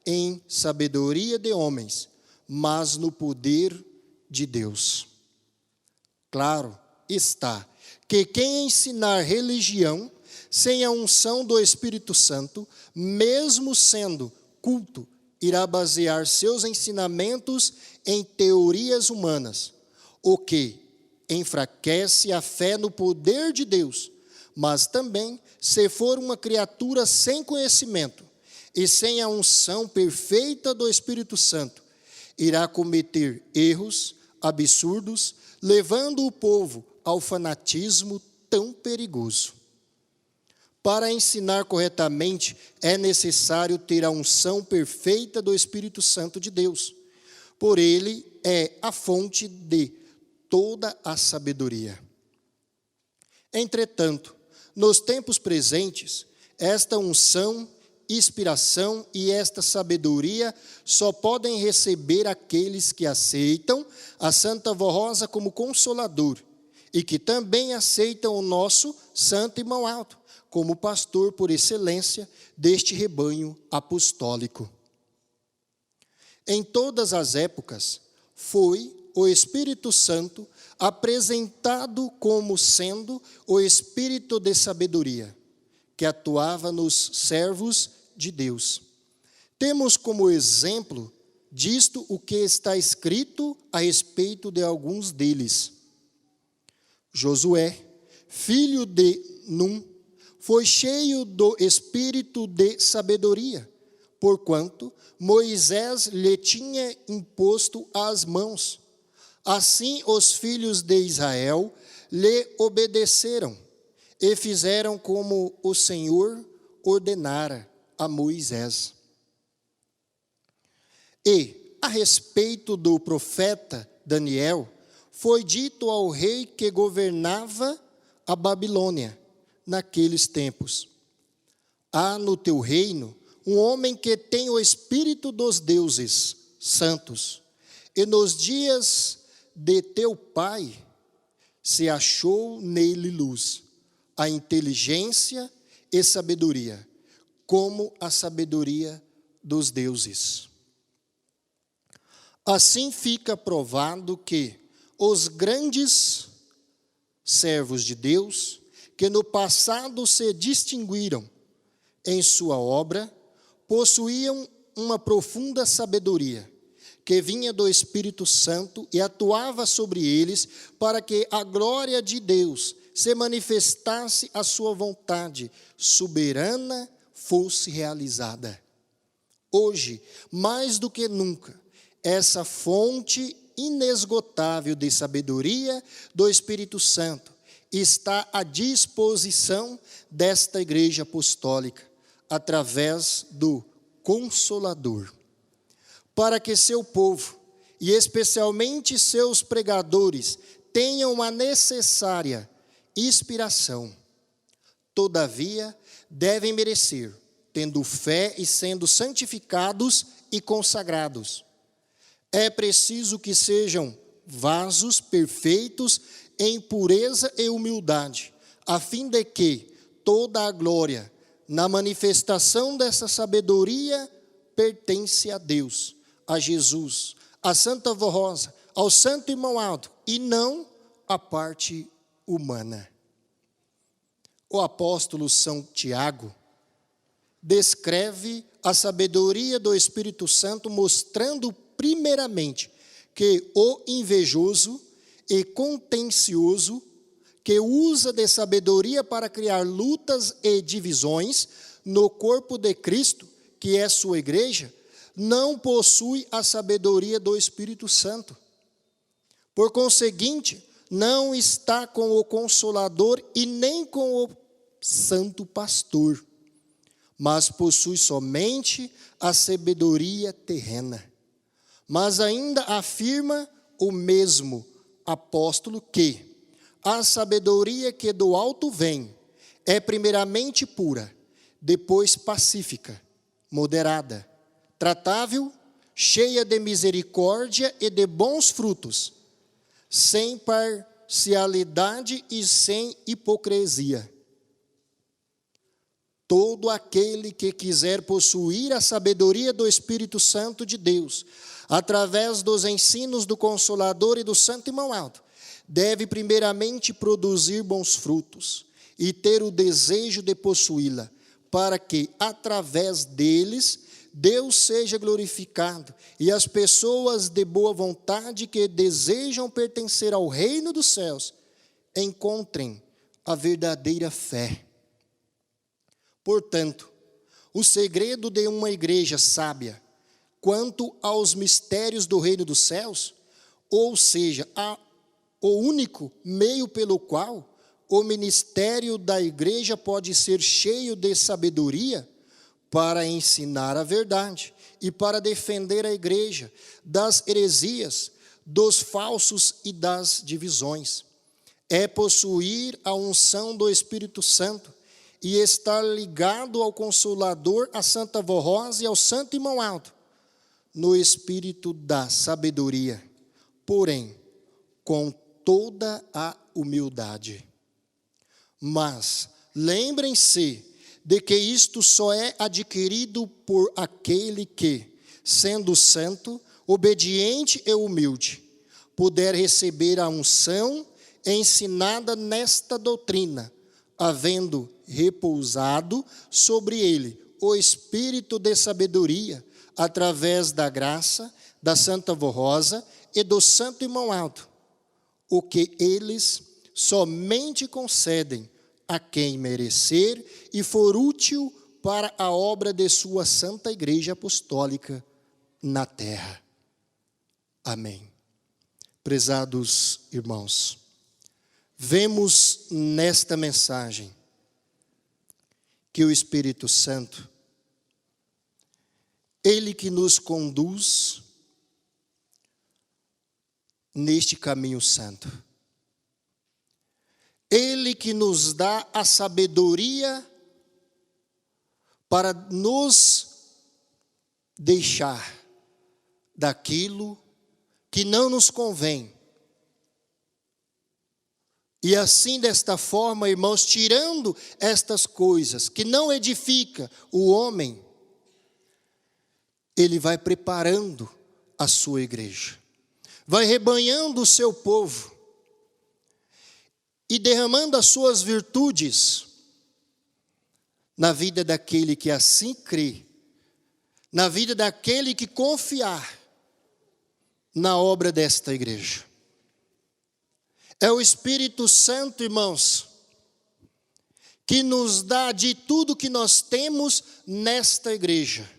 em sabedoria de homens, mas no poder de Deus. Claro está que quem ensinar religião sem a unção do Espírito Santo, mesmo sendo culto, irá basear seus ensinamentos em teorias humanas, o que enfraquece a fé no poder de Deus. Mas também, se for uma criatura sem conhecimento e sem a unção perfeita do Espírito Santo, irá cometer erros absurdos, levando o povo ao fanatismo tão perigoso. Para ensinar corretamente, é necessário ter a unção perfeita do Espírito Santo de Deus. Por ele é a fonte de toda a sabedoria. Entretanto, nos tempos presentes, esta unção, inspiração e esta sabedoria só podem receber aqueles que aceitam a Santa Voz Rosa como consolador e que também aceitam o nosso Santo Irmão Alto como pastor por excelência deste rebanho apostólico. Em todas as épocas, foi o Espírito Santo apresentado como sendo o Espírito de sabedoria, que atuava nos servos de Deus. Temos como exemplo disto o que está escrito a respeito de alguns deles. Josué, filho de Num, foi cheio do espírito de sabedoria, porquanto Moisés lhe tinha imposto as mãos. Assim os filhos de Israel lhe obedeceram e fizeram como o Senhor ordenara a Moisés. E, a respeito do profeta Daniel, foi dito ao rei que governava a Babilônia naqueles tempos: há no teu reino um homem que tem o espírito dos deuses santos, e nos dias de teu pai se achou nele luz, a inteligência e sabedoria, como a sabedoria dos deuses. Assim fica provado que os grandes servos de Deus, que no passado se distinguiram em sua obra, possuíam uma profunda sabedoria, que vinha do Espírito Santo e atuava sobre eles para que a glória de Deus se manifestasse, a sua vontade soberana fosse realizada. Hoje, mais do que nunca, essa fonte inesgotável de sabedoria do Espírito Santo está à disposição desta igreja apostólica, através do Consolador, para que seu povo, e especialmente seus pregadores, tenham a necessária inspiração. Todavia, devem merecer, tendo fé e sendo santificados e consagrados. É preciso que sejam vasos perfeitos em pureza e humildade, a fim de que toda a glória na manifestação dessa sabedoria pertence a Deus, a Jesus, à Santa Voz Rosa, ao Santo Irmão Alto, e não à parte humana. O apóstolo São Tiago descreve a sabedoria do Espírito Santo, mostrando primeiramente que o invejoso e contencioso, que usa de sabedoria para criar lutas e divisões no corpo de Cristo, que é sua igreja, não possui a sabedoria do Espírito Santo. Por conseguinte, não está com o Consolador e nem com o Santo Pastor, mas possui somente a sabedoria terrena. Mas ainda afirma o mesmo apóstolo que a sabedoria que do alto vem é primeiramente pura, depois pacífica, moderada, tratável, cheia de misericórdia e de bons frutos, sem parcialidade e sem hipocrisia. Todo aquele que quiser possuir a sabedoria do Espírito Santo de Deus, através dos ensinos do Consolador e do Santo Irmão Alto, deve primeiramente produzir bons frutos e ter o desejo de possuí-la, para que, através deles, Deus seja glorificado e as pessoas de boa vontade que desejam pertencer ao reino dos céus encontrem a verdadeira fé. Portanto, o segredo de uma igreja sábia quanto aos mistérios do reino dos céus, ou seja, o único meio pelo qual o ministério da igreja pode ser cheio de sabedoria para ensinar a verdade e para defender a igreja das heresias, dos falsos e das divisões, é possuir a unção do Espírito Santo e estar ligado ao Consolador, à Santa Vó Rosa e ao Santo Irmão Alto, no espírito da sabedoria, porém, com toda a humildade. Mas lembrem-se de que isto só é adquirido por aquele que, sendo santo, obediente e humilde, puder receber a unção ensinada nesta doutrina, havendo repousado sobre ele o espírito de sabedoria, através da graça da Santa Vó Rosa e do Santo Irmão Alto, o que eles somente concedem a quem merecer e for útil para a obra de sua Santa Igreja Apostólica na terra. Amém. Prezados irmãos, vemos nesta mensagem que o Espírito Santo, ele que nos conduz neste caminho santo, ele que nos dá a sabedoria para nos deixar daquilo que não nos convém. E assim, desta forma, irmãos, tirando estas coisas que não edifica o homem, ele vai preparando a sua igreja, vai rebanhando o seu povo e derramando as suas virtudes na vida daquele que assim crê, na vida daquele que confiar na obra desta igreja. É o Espírito Santo, irmãos, que nos dá de tudo que nós temos nesta igreja.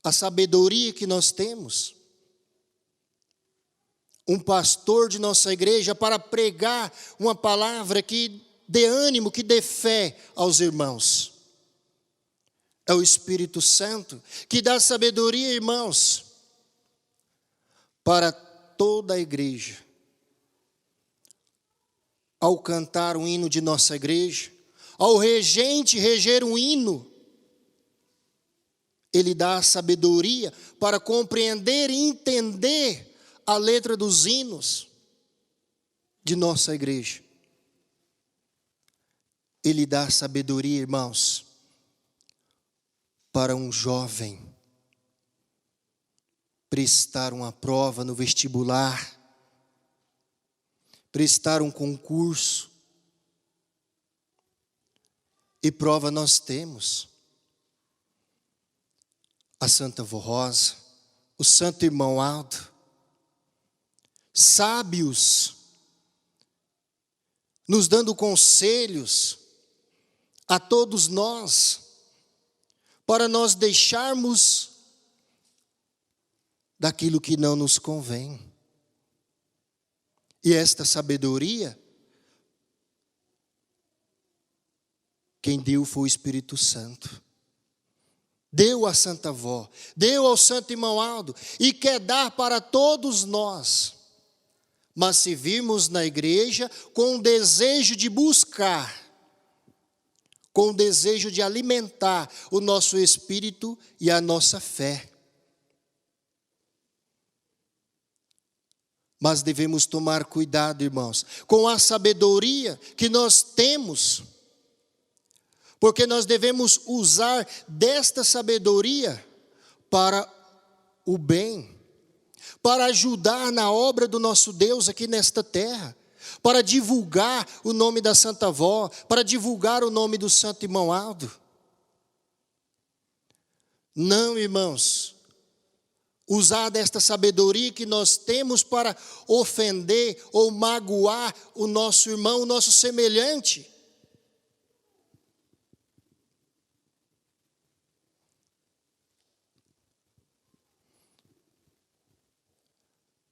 A sabedoria que nós temos. Um pastor de nossa igreja para pregar uma palavra que dê ânimo, que dê fé aos irmãos. É o Espírito Santo que dá sabedoria, irmãos, para toda a igreja. Ao cantar um hino de nossa igreja, ao regente reger um hino, ele dá a sabedoria para compreender e entender a letra dos hinos de nossa igreja. Ele dá a sabedoria, irmãos, para um jovem prestar uma prova no vestibular, prestar um concurso. E prova nós temos. A Santa Vó Rosa, o Santo Irmão Alto, sábios, nos dando conselhos a todos nós, para nós deixarmos daquilo que não nos convém. E esta sabedoria, quem deu foi o Espírito Santo. deu à Santa Avó, deu ao Santo Irmão Aldo e quer dar para todos nós. Mas se virmos na igreja com o desejo de buscar, com o desejo de alimentar o nosso espírito e a nossa fé. Mas devemos tomar cuidado, irmãos, com a sabedoria que nós temos, porque nós devemos usar desta sabedoria para o bem, para ajudar na obra do nosso Deus aqui nesta terra, para divulgar o nome da Santa Avó, para divulgar o nome do Santo Irmão Aldo. Não, irmãos, usar desta sabedoria que nós temos para ofender ou magoar o nosso irmão, o nosso semelhante.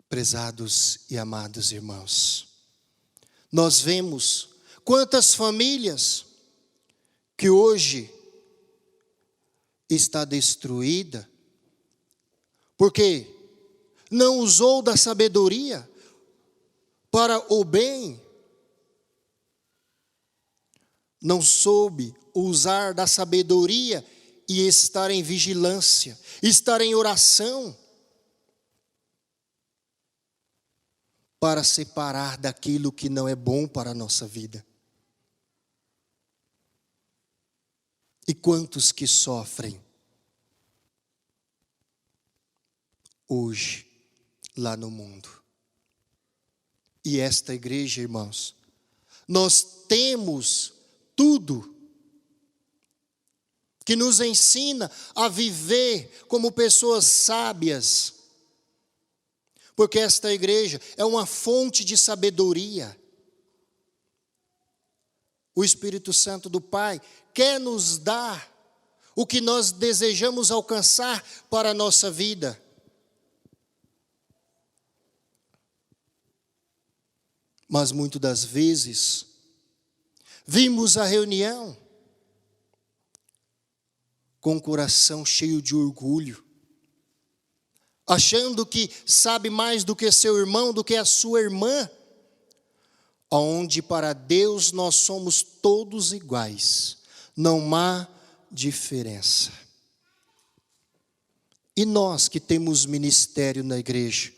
Prezados e amados irmãos, nós vemos quantas famílias que hoje está destruída, porque não usou da sabedoria para o bem, não soube usar da sabedoria e estar em vigilância, estar em oração, para separar daquilo que não é bom para a nossa vida. E quantos que sofrem hoje lá no mundo. E esta igreja, irmãos, nós temos tudo que nos ensina a viver como pessoas sábias, porque esta igreja é uma fonte de sabedoria. O Espírito Santo do Pai quer nos dar o que nós desejamos alcançar para a nossa vida. Mas muitas das vezes, vimos a reunião com o coração cheio de orgulho, achando que sabe mais do que seu irmão, do que a sua irmã, onde para Deus nós somos todos iguais, não há diferença. E nós que temos ministério na igreja,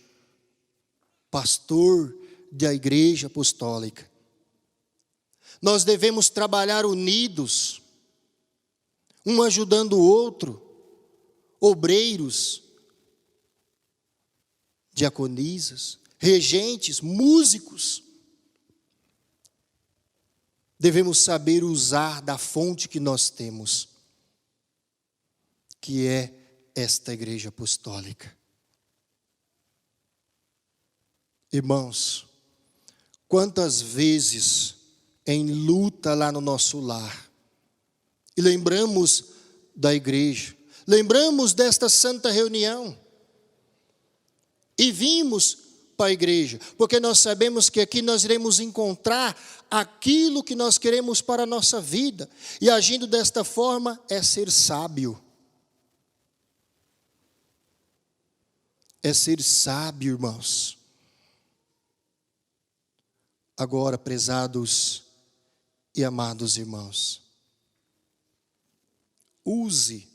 pastor da igreja apostólica, nós devemos trabalhar unidos, um ajudando o outro, obreiros, diaconisas, regentes, músicos. Devemos saber usar da fonte que nós temos, que é esta igreja apostólica. Irmãos, quantas vezes em luta lá no nosso lar, e lembramos da igreja, lembramos desta santa reunião, e vimos para a igreja, porque nós sabemos que aqui nós iremos encontrar aquilo que nós queremos para a nossa vida, e agindo desta forma é ser sábio. É ser sábio, irmãos. Agora, prezados e amados irmãos, use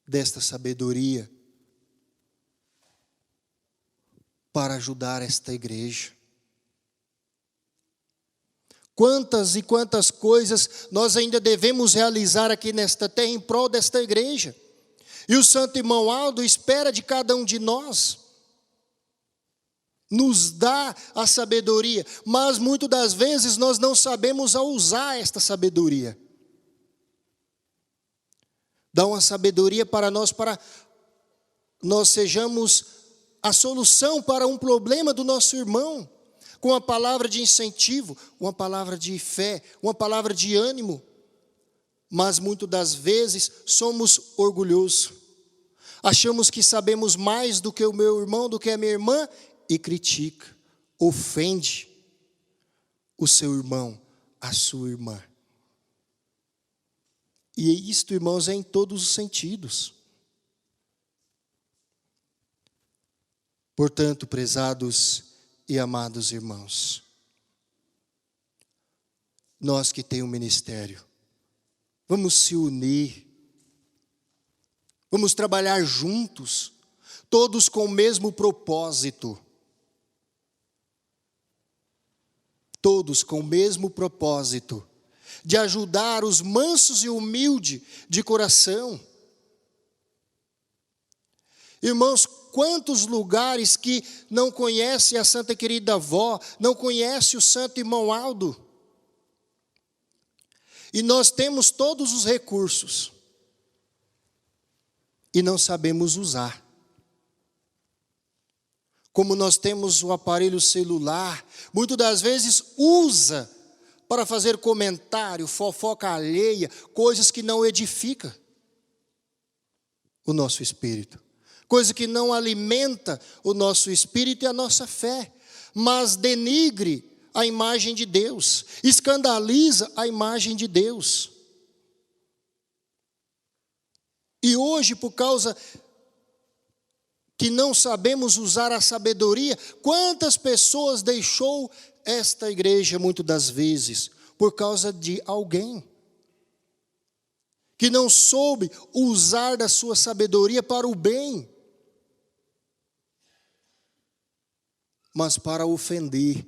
desta sabedoria para ajudar esta igreja. Quantas e quantas coisas nós ainda devemos realizar aqui nesta terra em prol desta igreja. E o Santo Irmão Aldo espera de cada um de nós, nos dá a sabedoria, mas muitas das vezes nós não sabemos a usar esta sabedoria. Dá uma sabedoria para nós sejamos a solução para um problema do nosso irmão, com uma palavra de incentivo, uma palavra de fé, uma palavra de ânimo. Mas muitas das vezes somos orgulhosos, achamos que sabemos mais do que o meu irmão, do que a minha irmã, e critica, ofende o seu irmão, a sua irmã. E isto, irmãos, é em todos os sentidos. Portanto, prezados e amados irmãos, nós que temos um ministério, vamos se unir, vamos trabalhar juntos, todos com o mesmo propósito. Todos com o mesmo propósito, de ajudar os mansos e humildes de coração. Irmãos, quantos lugares que não conhecem a Santa Querida Avó, não conhecem o Santo Irmão Aldo. E nós temos todos os recursos, e não sabemos usar. Como nós temos o aparelho celular, muitas das vezes usa para fazer comentário, fofoca alheia, coisas que não edificam o nosso espírito, coisa que não alimenta o nosso espírito e a nossa fé, mas denigre a imagem de Deus, escandaliza a imagem de Deus. E hoje, por causa que não sabemos usar a sabedoria, quantas pessoas deixou esta igreja muitas das vezes por causa de alguém que não soube usar da sua sabedoria para o bem, mas para ofender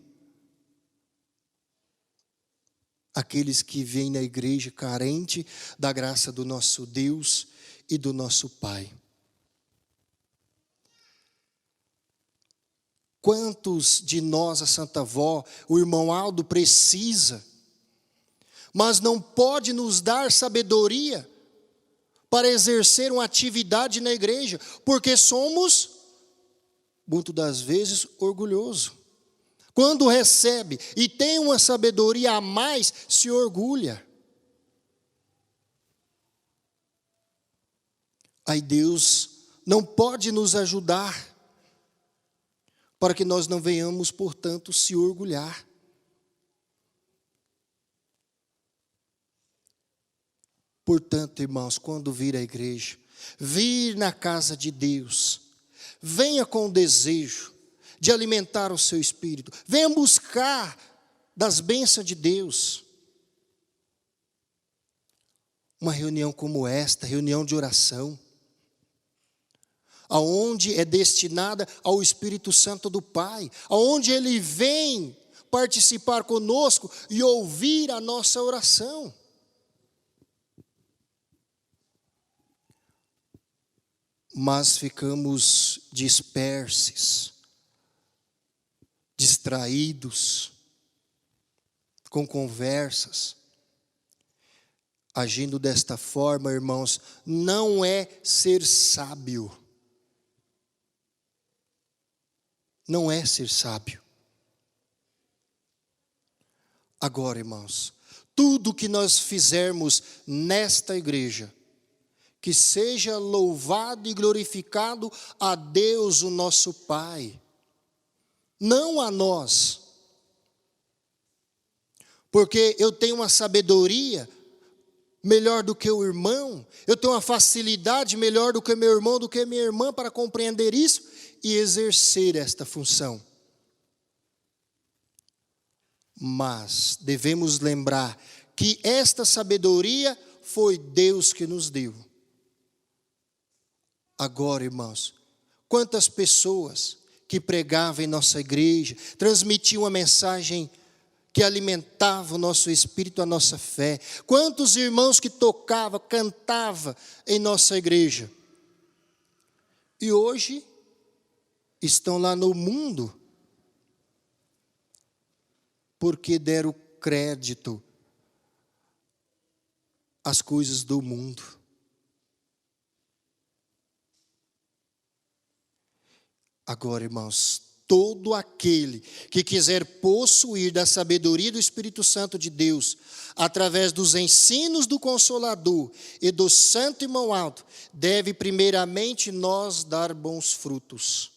aqueles que vêm na igreja carente da graça do nosso Deus e do nosso Pai. Quantos de nós, a Santa Avó, o irmão Aldo precisa, mas não pode nos dar sabedoria para exercer uma atividade na igreja, porque somos, muitas das vezes, orgulhosos. Quando recebe e tem uma sabedoria a mais, se orgulha. Aí Deus não pode nos ajudar, para que nós não venhamos, portanto, se orgulhar. Portanto, irmãos, quando vir à igreja, vir na casa de Deus, venha com o desejo de alimentar o seu espírito, venha buscar das bênçãos de Deus. Uma reunião como esta, reunião de oração, aonde é destinada ao Espírito Santo do Pai, aonde Ele vem participar conosco e ouvir a nossa oração. Mas ficamos dispersos, distraídos, com conversas. Agindo desta forma, irmãos, não é ser sábio. Não é ser sábio. Agora, irmãos, tudo que nós fizermos nesta igreja, que seja louvado e glorificado a Deus, o nosso Pai, não a nós. Porque eu tenho uma sabedoria melhor do que o irmão, eu tenho uma facilidade melhor do que meu irmão, do que minha irmã para compreender isso e exercer esta função. Mas devemos lembrar que esta sabedoria foi Deus que nos deu. Agora, irmãos, quantas pessoas que pregavam em nossa igreja, transmitiam uma mensagem que alimentava o nosso espírito, a nossa fé. Quantos irmãos que tocavam, cantavam em nossa igreja. E hoje estão lá no mundo, porque deram crédito às coisas do mundo. Agora, irmãos, todo aquele que quiser possuir da sabedoria do Espírito Santo de Deus, através dos ensinos do Consolador e do Santo Irmão Aldo, deve primeiramente nós dar bons frutos.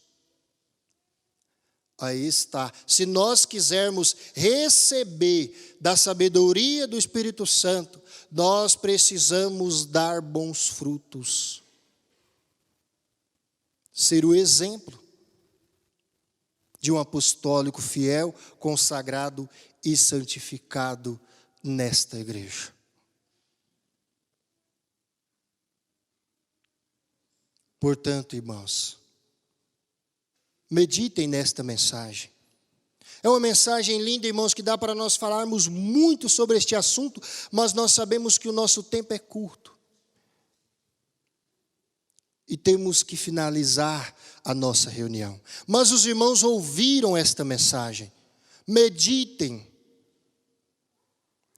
Aí está. Se nós quisermos receber da sabedoria do Espírito Santo, nós precisamos dar bons frutos. Ser o exemplo de um apostólico fiel, consagrado e santificado nesta igreja. Portanto, irmãos, meditem nesta mensagem. É uma mensagem linda, irmãos, que dá para nós falarmos muito sobre este assunto, mas nós sabemos que o nosso tempo é curto. E temos que finalizar a nossa reunião. Mas os irmãos ouviram esta mensagem. Meditem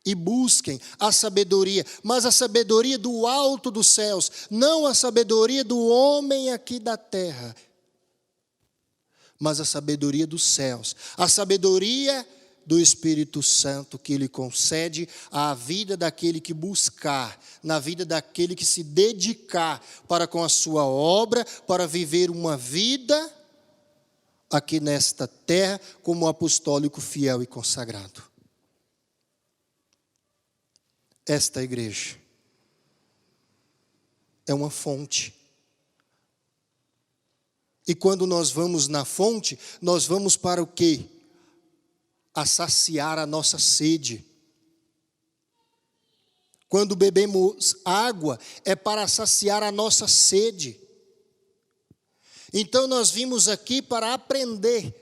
e busquem a sabedoria, mas a sabedoria do alto dos céus, não a sabedoria do homem aqui da terra, mas a sabedoria dos céus, a sabedoria do Espírito Santo que Ele concede à vida daquele que buscar, na vida daquele que se dedicar para com a sua obra, para viver uma vida aqui nesta terra como apostólico fiel e consagrado. Esta igreja é uma fonte. E quando nós vamos na fonte, nós vamos para o quê? A saciar a nossa sede. Quando bebemos água, é para saciar a nossa sede. Então nós vimos aqui para aprender,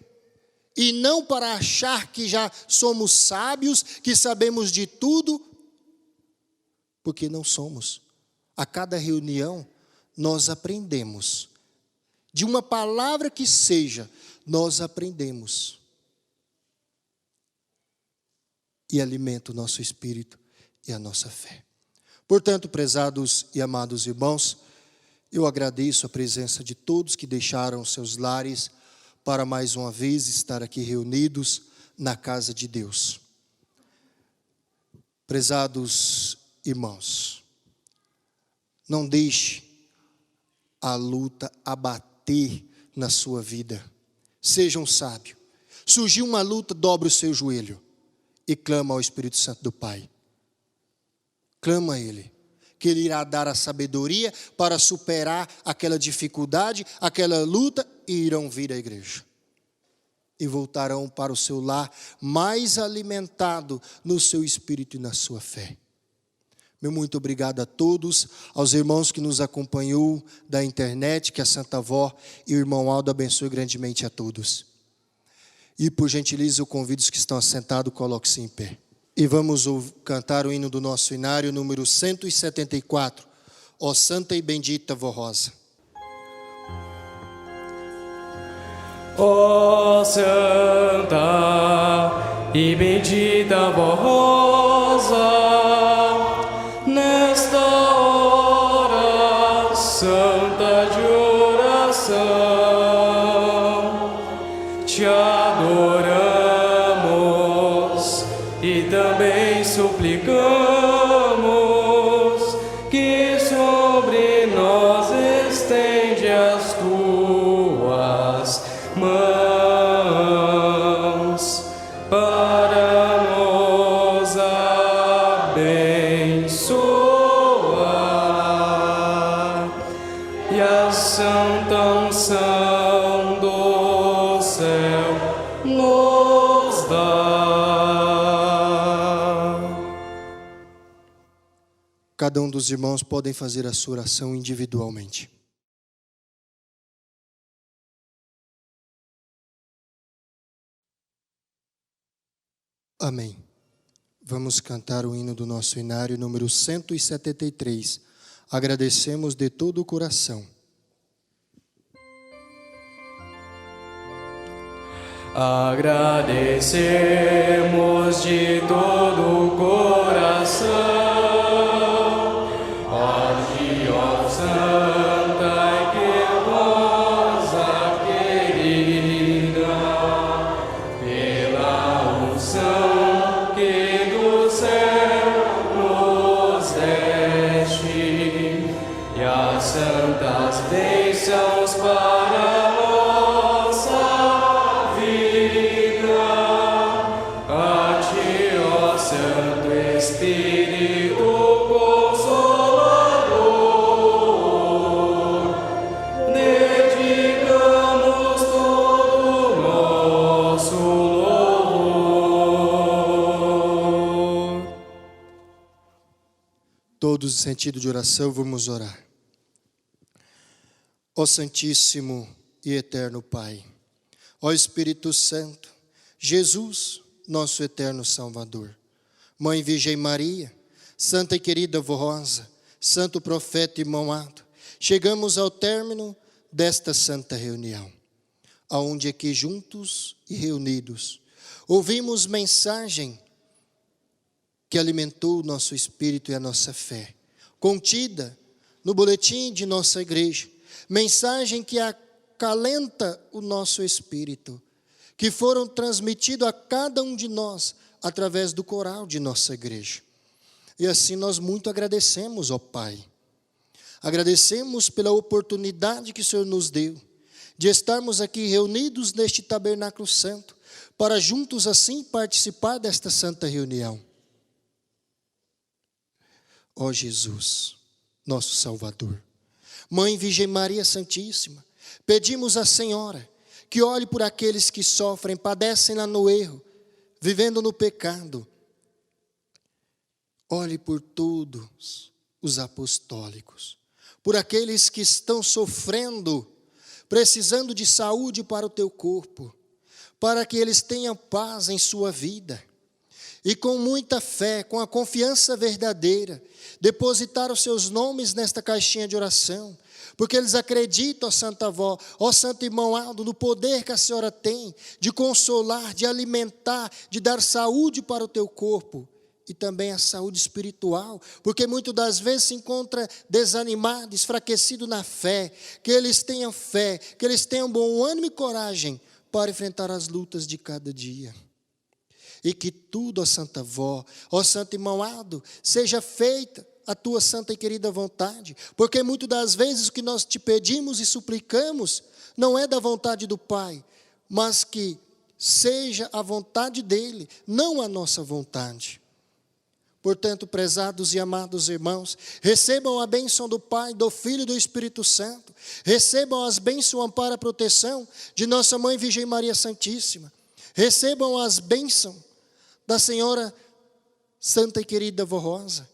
e não para achar que já somos sábios, que sabemos de tudo, porque não somos. A cada reunião, nós aprendemos. De uma palavra que seja, nós aprendemos. E alimenta o nosso espírito e a nossa fé. Portanto, prezados e amados irmãos, eu agradeço a presença de todos que deixaram seus lares para mais uma vez estar aqui reunidos na casa de Deus. Prezados irmãos, não deixe a luta abater na sua vida. Seja um sábio. Surgiu uma luta, dobre o seu joelho e clama ao Espírito Santo do Pai. Clama a Ele, que Ele irá dar a sabedoria para superar aquela dificuldade, aquela luta, e irão vir à igreja. E voltarão para o seu lar mais alimentado no seu espírito e na sua fé. Meu muito obrigado a todos, aos irmãos que nos acompanhou da internet, que a Santa Avó e o irmão Aldo abençoe grandemente a todos. E por gentileza eu convido os que estão assentados, coloque-se em pé. E vamos cantar o hino do nosso inário, número 174, Ó Santa e Bendita Vó Rosa.
Ó Santa e Bendita Vó Rosa, nesta hora santa de oração, te adoramos e também suplicamos que sobre nós estende as tuas mãos para nos abençoar e a santa unção do céu nos dá.
Cada um dos irmãos podem fazer a sua oração individualmente. Amém. Vamos cantar o hino do nosso inário, número 173. Agradecemos de todo o coração.
Agradecemos de todo o coração, ó Deus Santa e piedosa querida, pela unção que do céu nos deste e as santas bênçãos para Santo Espírito
Todos em sentido de oração, vamos orar. Ó Santíssimo e Eterno Pai, ó Espírito Santo, Jesus, nosso eterno Salvador, Mãe Virgem Maria, Santa e querida Vó Rosa, Santo Profeta irmão Ado, chegamos ao término desta santa reunião, aonde aqui juntos e reunidos, ouvimos mensagem que alimentou o nosso espírito e a nossa fé, contida no boletim de nossa igreja, mensagem que acalenta o nosso espírito, que foram transmitidos a cada um de nós através do coral de nossa igreja. E assim nós muito agradecemos, ó Pai. Agradecemos pela oportunidade que o Senhor nos deu de estarmos aqui reunidos neste tabernáculo santo, para juntos assim participar desta santa reunião. Ó Jesus, nosso Salvador, Mãe Virgem Maria Santíssima, pedimos à Senhora que olhe por aqueles que sofrem, padecem lá no erro, vivendo no pecado. Olhe por todos os apostólicos, por aqueles que estão sofrendo, precisando de saúde para o teu corpo, para que eles tenham paz em sua vida. E com muita fé, com a confiança verdadeira, depositar os seus nomes nesta caixinha de oração, porque eles acreditam, ó Santa Avó, ó Santo Irmão Aldo, no poder que a senhora tem de consolar, de alimentar, de dar saúde para o teu corpo e também a saúde espiritual, porque muitas das vezes se encontra desanimado, enfraquecido na fé, que eles tenham fé, que eles tenham bom ânimo e coragem para enfrentar as lutas de cada dia. E que tudo, ó Santa Avó, ó Santo Irmão Aldo, seja feita a tua santa e querida vontade, porque muitas das vezes o que nós te pedimos e suplicamos não é da vontade do Pai, mas que seja a vontade dele, não a nossa vontade. Portanto, prezados e amados irmãos, recebam a bênção do Pai, do Filho e do Espírito Santo, recebam as bênçãos, o amparo e a proteção de nossa Mãe Virgem Maria Santíssima, recebam as bênçãos da Senhora Santa e querida Vó Rosa,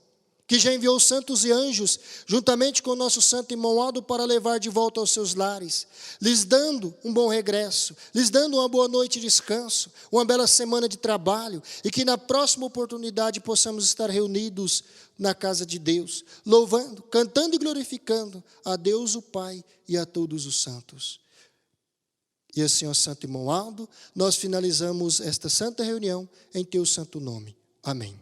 que já enviou santos e anjos, juntamente com o nosso santo irmão Aldo, para levar de volta aos seus lares, lhes dando um bom regresso, lhes dando uma boa noite de descanso, uma bela semana de trabalho, e que na próxima oportunidade possamos estar reunidos na casa de Deus, louvando, cantando e glorificando a Deus o Pai e a todos os santos. E assim, ó Santo irmão Aldo, nós finalizamos esta santa reunião em teu santo nome. Amém.